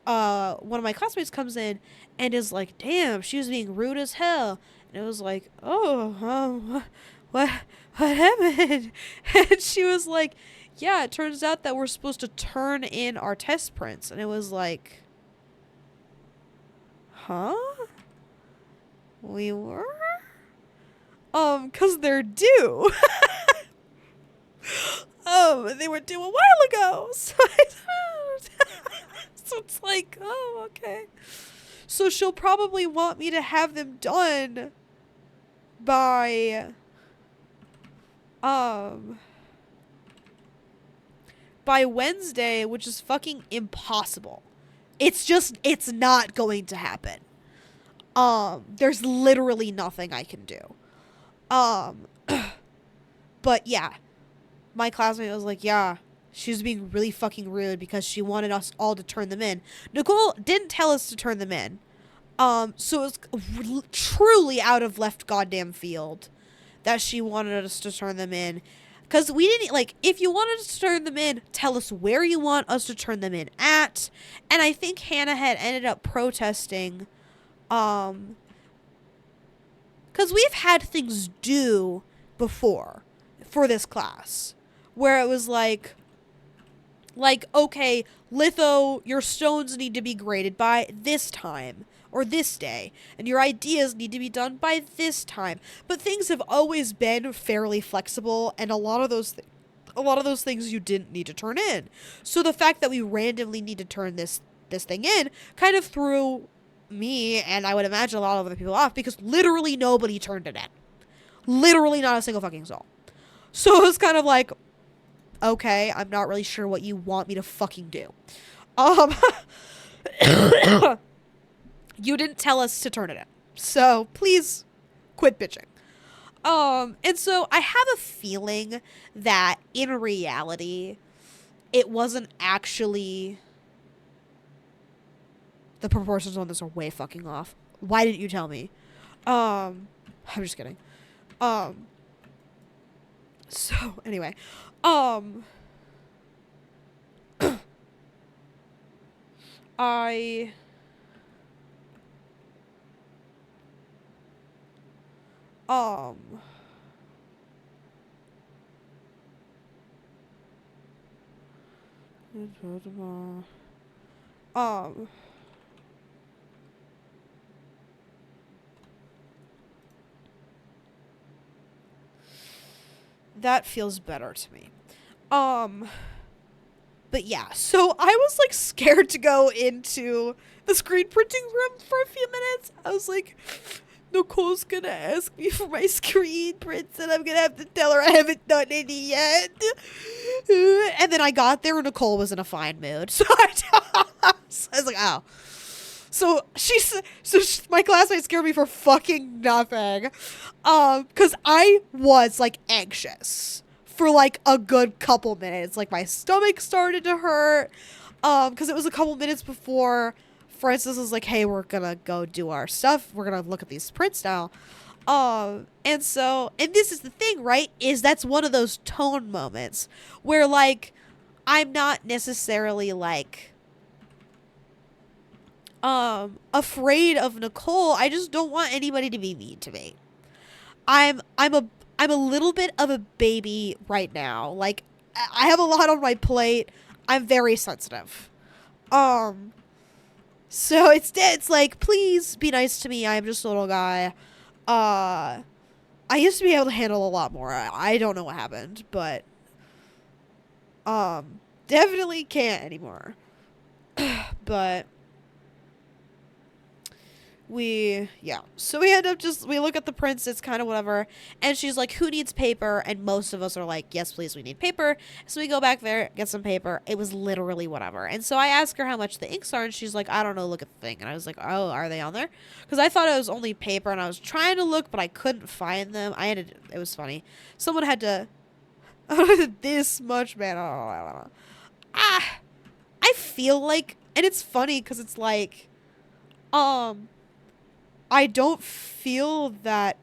one of my classmates comes in and is like, damn, she was being rude as hell. And it was like, oh, what happened? And she was like, yeah, it turns out that we're supposed to turn in our test prints. And it was like, huh? We were? 'Cause they're due. They were due a while ago. So so it's like, oh, okay. So she'll probably want me to have them done by Wednesday, which is fucking impossible. It's not going to happen. There's literally nothing I can do. But yeah, my classmate was like, yeah, she was being really fucking rude because she wanted us all to turn them in. Nicole didn't tell us to turn them in. So it was truly out of left goddamn field that she wanted us to turn them in. Because we didn't, like, if you wanted us to turn them in, tell us where you want us to turn them in at. And I think Hannah had ended up protesting, because we've had things due before for this class where it was like, okay, litho, your stones need to be graded by this time. or this day, and your ideas need to be done by this time. But things have always been fairly flexible, and a lot of those things you didn't need to turn in. So the fact that we randomly need to turn this thing in kind of threw me, and I would imagine a lot of other people, off, because literally nobody turned it in. Literally not a single fucking soul. So it was kind of like, okay, I'm not really sure what you want me to fucking do. You didn't tell us to turn it in. So please quit bitching. And so I have a feeling that in reality, it wasn't actually, the proportions on this are way fucking off. Why didn't you tell me? I'm just kidding. So anyway, I that feels better to me. But yeah, so I was like scared to go into the screen printing room for a few minutes. I was like, Nicole's gonna ask me for my screen prints and I'm gonna have to tell her I haven't done any yet. And then I got there and Nicole was in a fine mood. So I was like, oh. So my classmate scared me for fucking nothing. Cause I was like anxious for like a good couple minutes. Like my stomach started to hurt. Cause it was a couple minutes before Francis was like, hey, we're gonna go do our stuff. We're gonna look at these prints now. And this is the thing, right? Is that's one of those tone moments where like, I'm not necessarily like, afraid of Nicole. I just don't want anybody to be mean to me. I'm a little bit of a baby right now. Like, I have a lot on my plate. I'm very sensitive. So it's like, please be nice to me. I'm just a little guy. I used to be able to handle a lot more. I don't know what happened, but, definitely can't anymore. But so we end up we look at the prints, it's kind of whatever, and she's like, who needs paper? And most of us are like, yes, please, we need paper. So we go back there, get some paper. It was literally whatever. And so I ask her how much the inks are, and she's like, I don't know, look at the thing. And I was like, oh, are they on there? Because I thought it was only paper, and I was trying to look, but I couldn't find them. It was funny. Someone had to, this much, man, I don't know. I feel like, and it's funny, because it's like, I don't feel that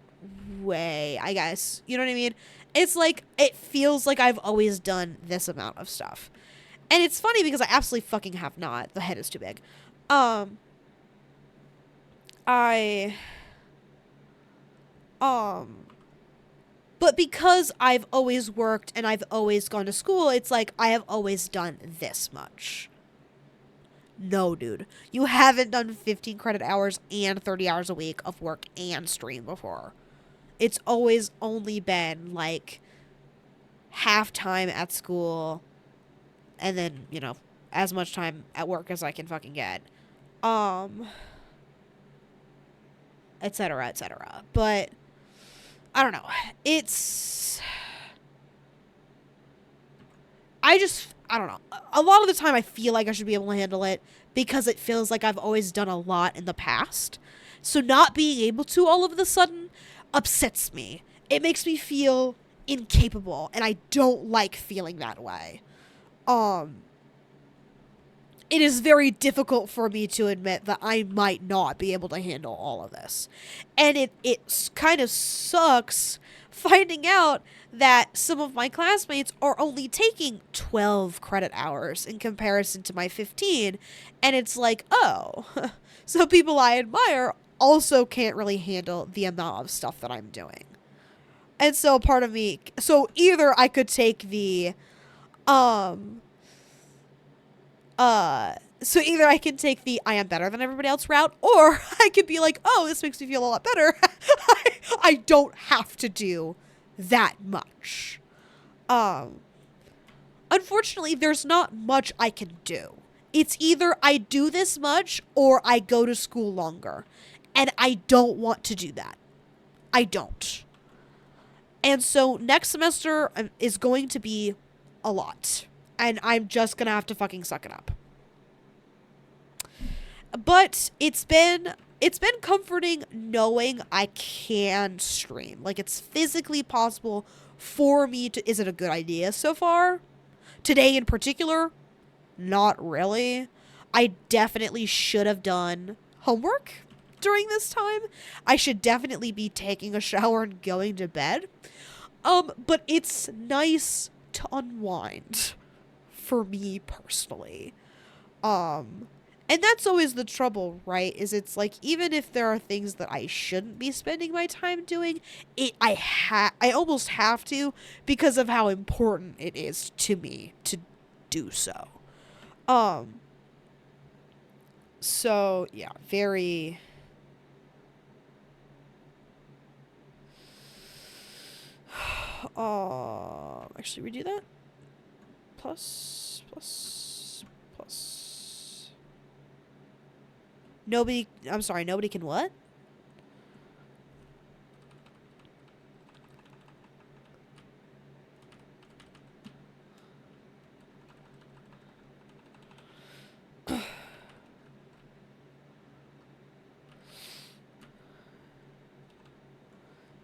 way, I guess. You know what I mean? It's like, it feels like I've always done this amount of stuff. And it's funny because I absolutely fucking have not. The head is too big. But because I've always worked and I've always gone to school, it's like I have always done this much. No, dude. You haven't done 15 credit hours and 30 hours a week of work and stream before. It's always only been, like, half time at school and then, you know, as much time at work as I can fucking get. Et cetera, et cetera. But, I don't know. I don't know. A lot of the time I feel like I should be able to handle it because it feels like I've always done a lot in the past. So not being able to all of a sudden upsets me. It makes me feel incapable, and I don't like feeling that way. It is very difficult for me to admit that I might not be able to handle all of this. And it kind of sucks finding out that some of my classmates are only taking 12 credit hours in comparison to my 15. And it's like, oh, so people I admire also can't really handle the amount of stuff that I'm doing. And so part of me, so either I could take the, So either I can take the I am better than everybody else route, or I could be like, oh, this makes me feel a lot better. I don't have to do that much. Um, Unfortunately, there's not much I can do. It's either I do this much or I go to school longer. And I don't want to do that. I don't. And so next semester is going to be a lot. And I'm just going to have to fucking suck it up. But it's been comforting knowing I can stream. Like, it's physically possible for me to. Is it a good idea so far? Today in particular, not really. I definitely should have done homework during this time. I should definitely be taking a shower and going to bed. But it's nice to unwind for me personally. And that's always the trouble, right? Is it's like, even if there are things that I shouldn't be spending my time doing, I almost have to, because of how important it is to me to do so. So yeah, very. Actually redo that. Plus. I'm sorry, nobody can what?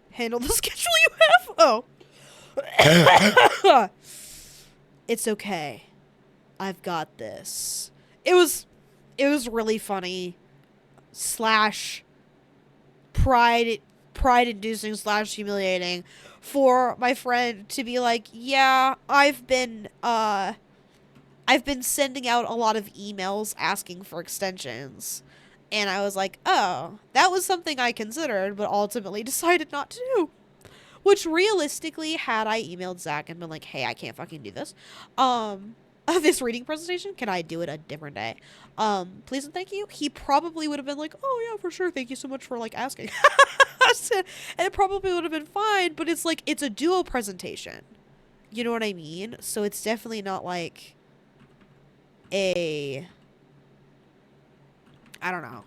Handle the schedule you have? Oh. It's okay. I've got this. It was really funny. / pride inducing / humiliating for my friend to be like, yeah, I've been sending out a lot of emails asking for extensions. And I was like, oh, that was something I considered, but ultimately decided not to do. Which realistically, had I emailed Zach and been like, hey, I can't fucking do this, this reading presentation, can I do it a different day? Please and thank you. He probably would have been like, oh yeah, for sure. Thank you so much for like asking. And it probably would have been fine, but it's like, it's a duo presentation. You know what I mean? So it's definitely not like I don't know.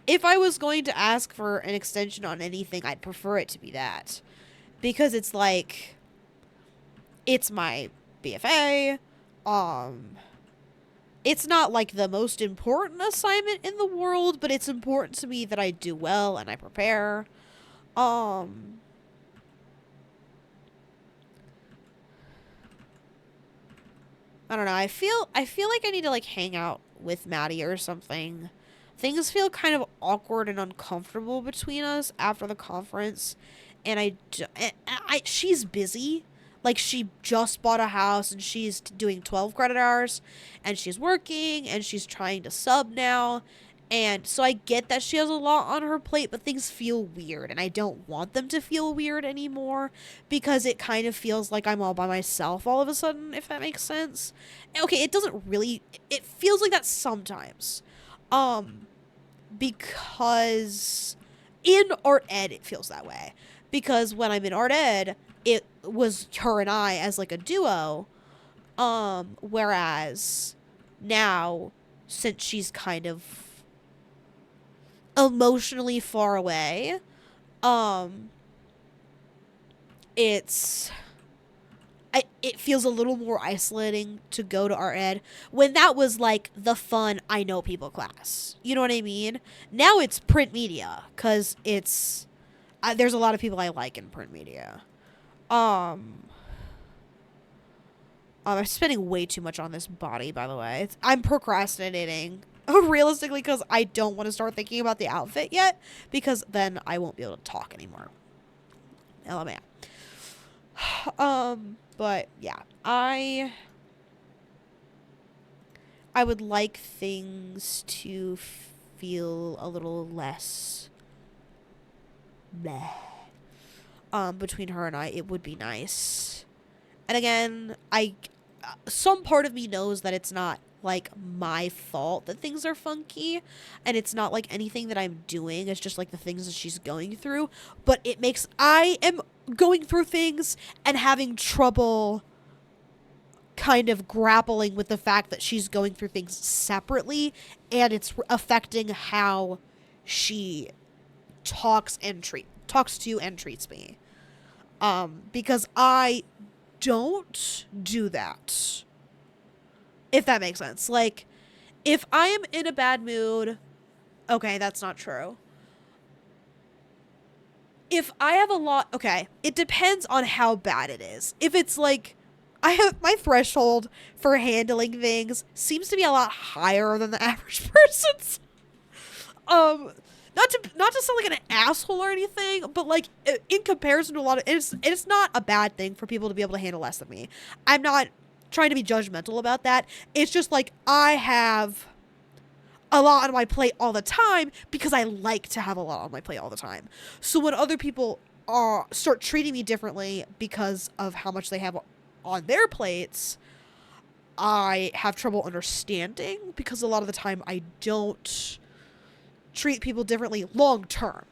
If I was going to ask for an extension on anything, I'd prefer it to be that. Because it's like, it's my BFA. It's not like the most important assignment in the world, but it's important to me that I do well and I prepare. I don't know. I feel like I need to like hang out with Maddie or something. Things feel kind of awkward and uncomfortable between us after the conference, and she's busy. Like, she just bought a house and she's doing 12 credit hours and she's working and she's trying to sub now. And so I get that she has a lot on her plate, but things feel weird and I don't want them to feel weird anymore, because it kind of feels like I'm all by myself all of a sudden, if that makes sense. Okay, it doesn't really, it feels like that sometimes. Because in art ed, it feels that way. Because when I'm in art ed, it was her and I as like a duo. Whereas now, since she's kind of emotionally far away, it feels a little more isolating to go to art ed, when that was like the fun I know people class. You know what I mean? Now it's print media, because it's there's a lot of people I like in print media. I'm spending way too much on this body, by the way. I'm procrastinating realistically, because I don't want to start thinking about the outfit yet, because then I won't be able to talk anymore. LMA. But yeah, I would like things to feel a little less bleh. Between her and I, it would be nice. And again, some part of me knows that it's not like my fault that things are funky, and it's not like anything that I'm doing. It's just like the things that she's going through. But I am going through things and having trouble kind of grappling with the fact that she's going through things separately, and it's affecting how she talks to and treats me. Because I don't do that. If that makes sense. Like, if I am in a bad mood, okay, that's not true. If I have okay, it depends on how bad it is. If it's like, I have my threshold for handling things seems to be a lot higher than the average person's. Not to sound like an asshole or anything, but like in comparison to a lot of it's not a bad thing for people to be able to handle less than me. I'm not trying to be judgmental about that. It's just like I have a lot on my plate all the time because I like to have a lot on my plate all the time. So when other people start treating me differently because of how much they have on their plates, I have trouble understanding, because a lot of the time I don't treat people differently long term.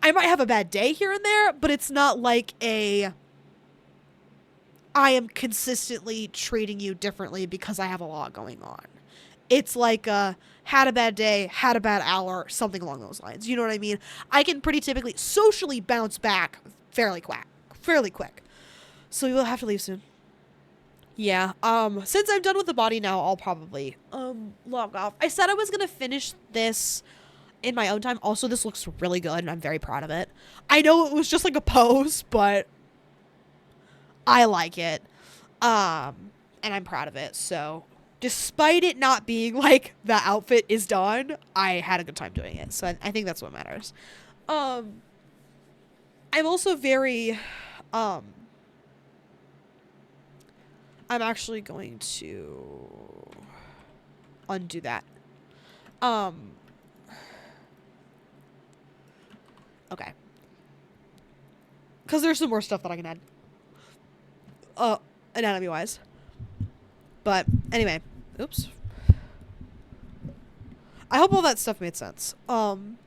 I might have a bad day here and there, but it's not like I am consistently treating you differently because I have a lot going on. It's like had a bad day, had a bad hour, something along those lines. You know what I mean? I can pretty typically socially bounce back fairly quick. So we will have to leave soon. Yeah, since I'm done with the body now, I'll probably log off. I said I was gonna finish this in my own time. Also, this looks really good and I'm very proud of it. I know it was just like a pose, but I like it. And I'm proud of it. So despite it not being like the outfit is done, I had a good time doing it. So I think that's what matters. I'm also very, I'm actually going to undo that. Okay. Because there's some more stuff that I can add. Anatomy-wise. But, anyway. Oops. I hope all that stuff made sense. I'm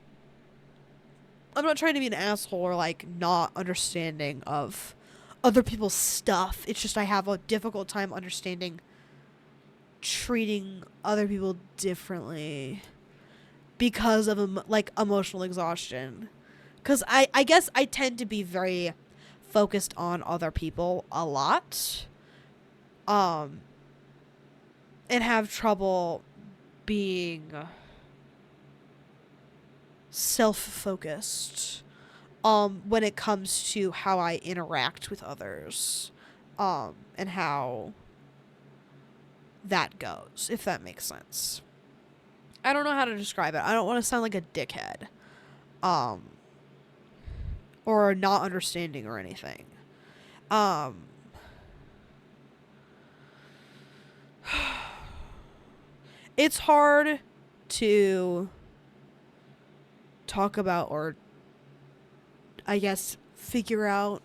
not trying to be an asshole or, like, not understanding of other people's stuff. It's just I have a difficult time understanding treating other people differently because of, like, emotional exhaustion. Because I guess I tend to be very focused on other people a lot. And have trouble being self-focused when it comes to how I interact with others, and how that goes, if that makes sense. I don't know how to describe it. I don't want to sound like a dickhead, or not understanding or anything. It's hard to talk about, or I guess figure out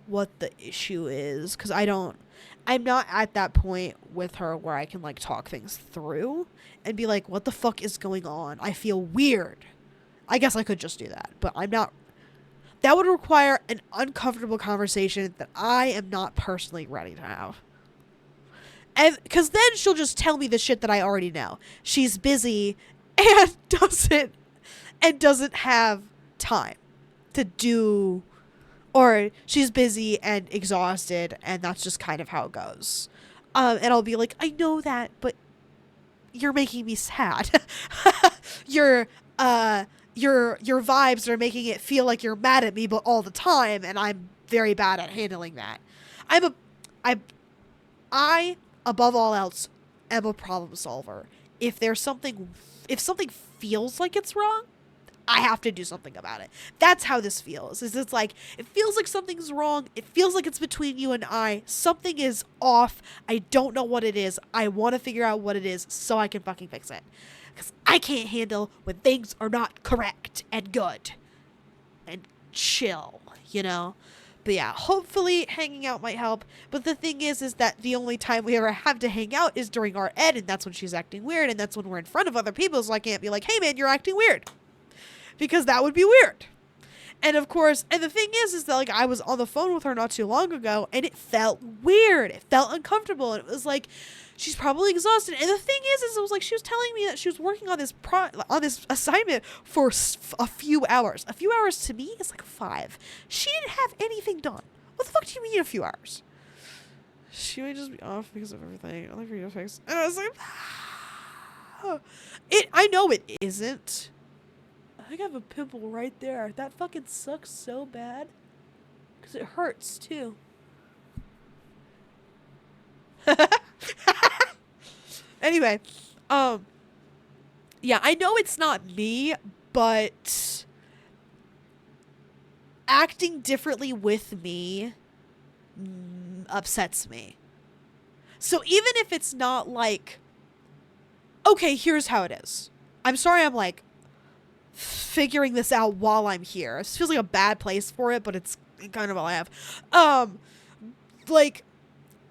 what the issue is, because I'm not at that point with her where I can like talk things through and be like, what the fuck is going on? I feel weird. I guess I could just do that, but I'm not. That would require an uncomfortable conversation that I am not personally ready to have. And because then she'll just tell me the shit that I already know. She's busy and doesn't have time to do, or she's busy and exhausted, and that's just kind of how it goes. And I'll be like, I know that, but you're making me sad. Your vibes are making it feel like you're mad at me, but all the time, and I'm very bad at handling that. I above all else am a problem solver. If something feels like it's wrong, I have to do something about it. That's how this feels. It's like, it feels like something's wrong. It feels like it's between you and I. Something is off. I don't know what it is. I want to figure out what it is so I can fucking fix it. Because I can't handle when things are not correct and good and chill, you know? But yeah, hopefully hanging out might help. But the thing is that the only time we ever have to hang out is during our ed, and that's when she's acting weird, and that's when we're in front of other people, so I can't be like, hey man, you're acting weird. Because that would be weird. And of course, and the thing is that like I was on the phone with her not too long ago, and it felt weird. It felt uncomfortable, and it was like, she's probably exhausted. And the thing is it was like she was telling me that she was working on this assignment for a few hours. A few hours to me is like 5. She didn't have anything done. What the fuck do you mean a few hours? She might just be off because of everything. I'll for you to fix. And I was like, I know it isn't. I think I have a pimple right there. That fucking sucks so bad. Because it hurts, too. Anyway, yeah, I know it's not me, but acting differently with me upsets me. So even if it's not like, okay, here's how it is. I'm sorry I'm like figuring this out while I'm here. This feels like a bad place for it, but it's kind of all I have. Like,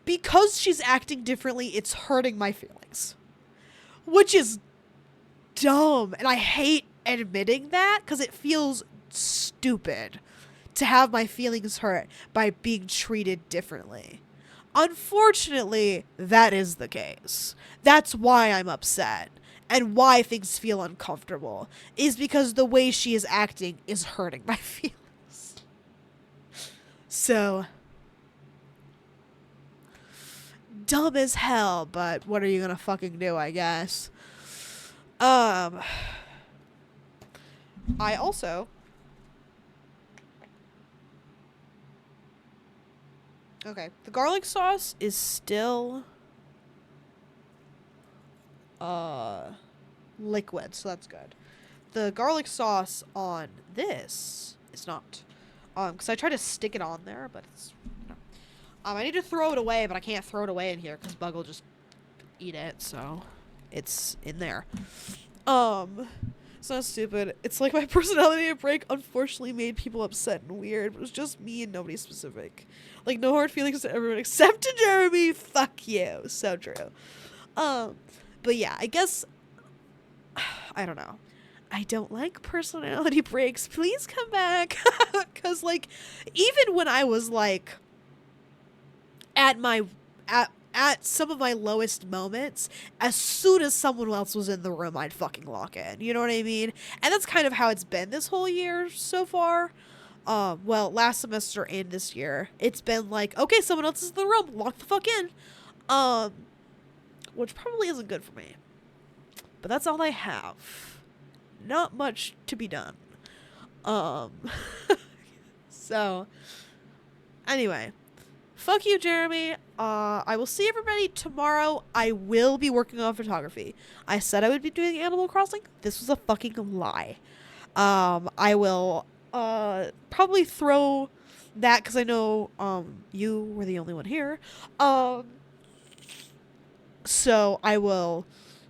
because she's acting differently, it's hurting my feelings. Which is dumb. And I hate admitting that because it feels stupid to have my feelings hurt by being treated differently. Unfortunately, that is the case. That's why I'm upset. And why things feel uncomfortable is because the way she is acting is hurting my feelings. So, dumb as hell, but what are you gonna fucking do, I guess? I also... Okay, the garlic sauce is still... liquid, so that's good. The garlic sauce on this is not. Because I tried to stick it on there, but it's... No. I need to throw it away, but I can't throw it away in here, because Bug will just eat it, so... It's in there. It's not stupid. It's like my personality break unfortunately made people upset and weird, but it was just me and nobody specific. Like, no hard feelings to everyone except to Jeremy. Fuck you. So true. But yeah, I guess... I don't know. I don't like personality breaks. Please come back. Because, like, even when I was, like, at some of my lowest moments, as soon as someone else was in the room, I'd fucking lock in. You know what I mean? And that's kind of how it's been this whole year so far. Well, last semester and this year. It's been like, okay, someone else is in the room. Lock the fuck in. Which probably isn't good for me. But that's all I have. Not much to be done. So, anyway. Fuck you, Jeremy. I will see everybody tomorrow. I will be working on photography. I said I would be doing Animal Crossing. This was a fucking lie. I will, probably throw that because I know, you were the only one here. So I will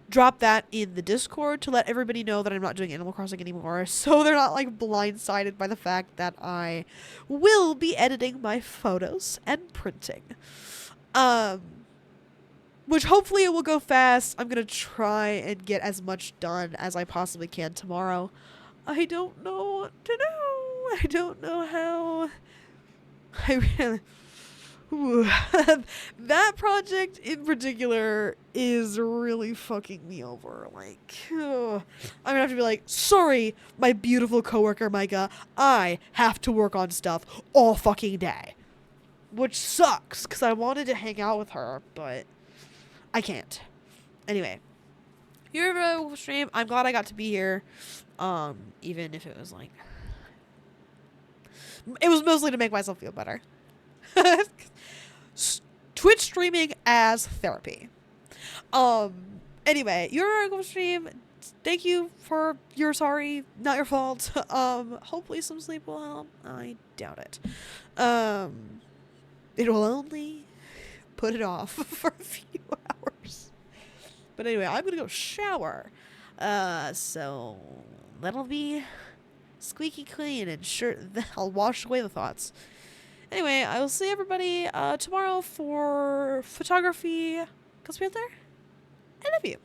drop that in the Discord to let everybody know that I'm not doing Animal Crossing anymore, so they're not like blindsided by the fact that I will be editing my photos and printing. Which hopefully it will go fast. I'm gonna try and get as much done as I possibly can tomorrow. I don't know what to do. I don't know how. I really... That project in particular is really fucking me over. Like, I'm gonna have to be like, sorry, my beautiful coworker Micah, I have to work on stuff all fucking day. Which sucks, because I wanted to hang out with her, but I can't. Anyway, you're a stream. I'm glad I got to be here. Even if it was like... It was mostly to make myself feel better. Twitch streaming as therapy. Anyway, your Go stream. Thank you for your sorry, not your fault. Hopefully some sleep will help. I doubt it. It will only put it off for a few hours. But anyway, I'm gonna go shower. So that'll be squeaky clean and sure I'll wash away the thoughts. Anyway, I will see everybody tomorrow for photography. Cosplay out there. I love you.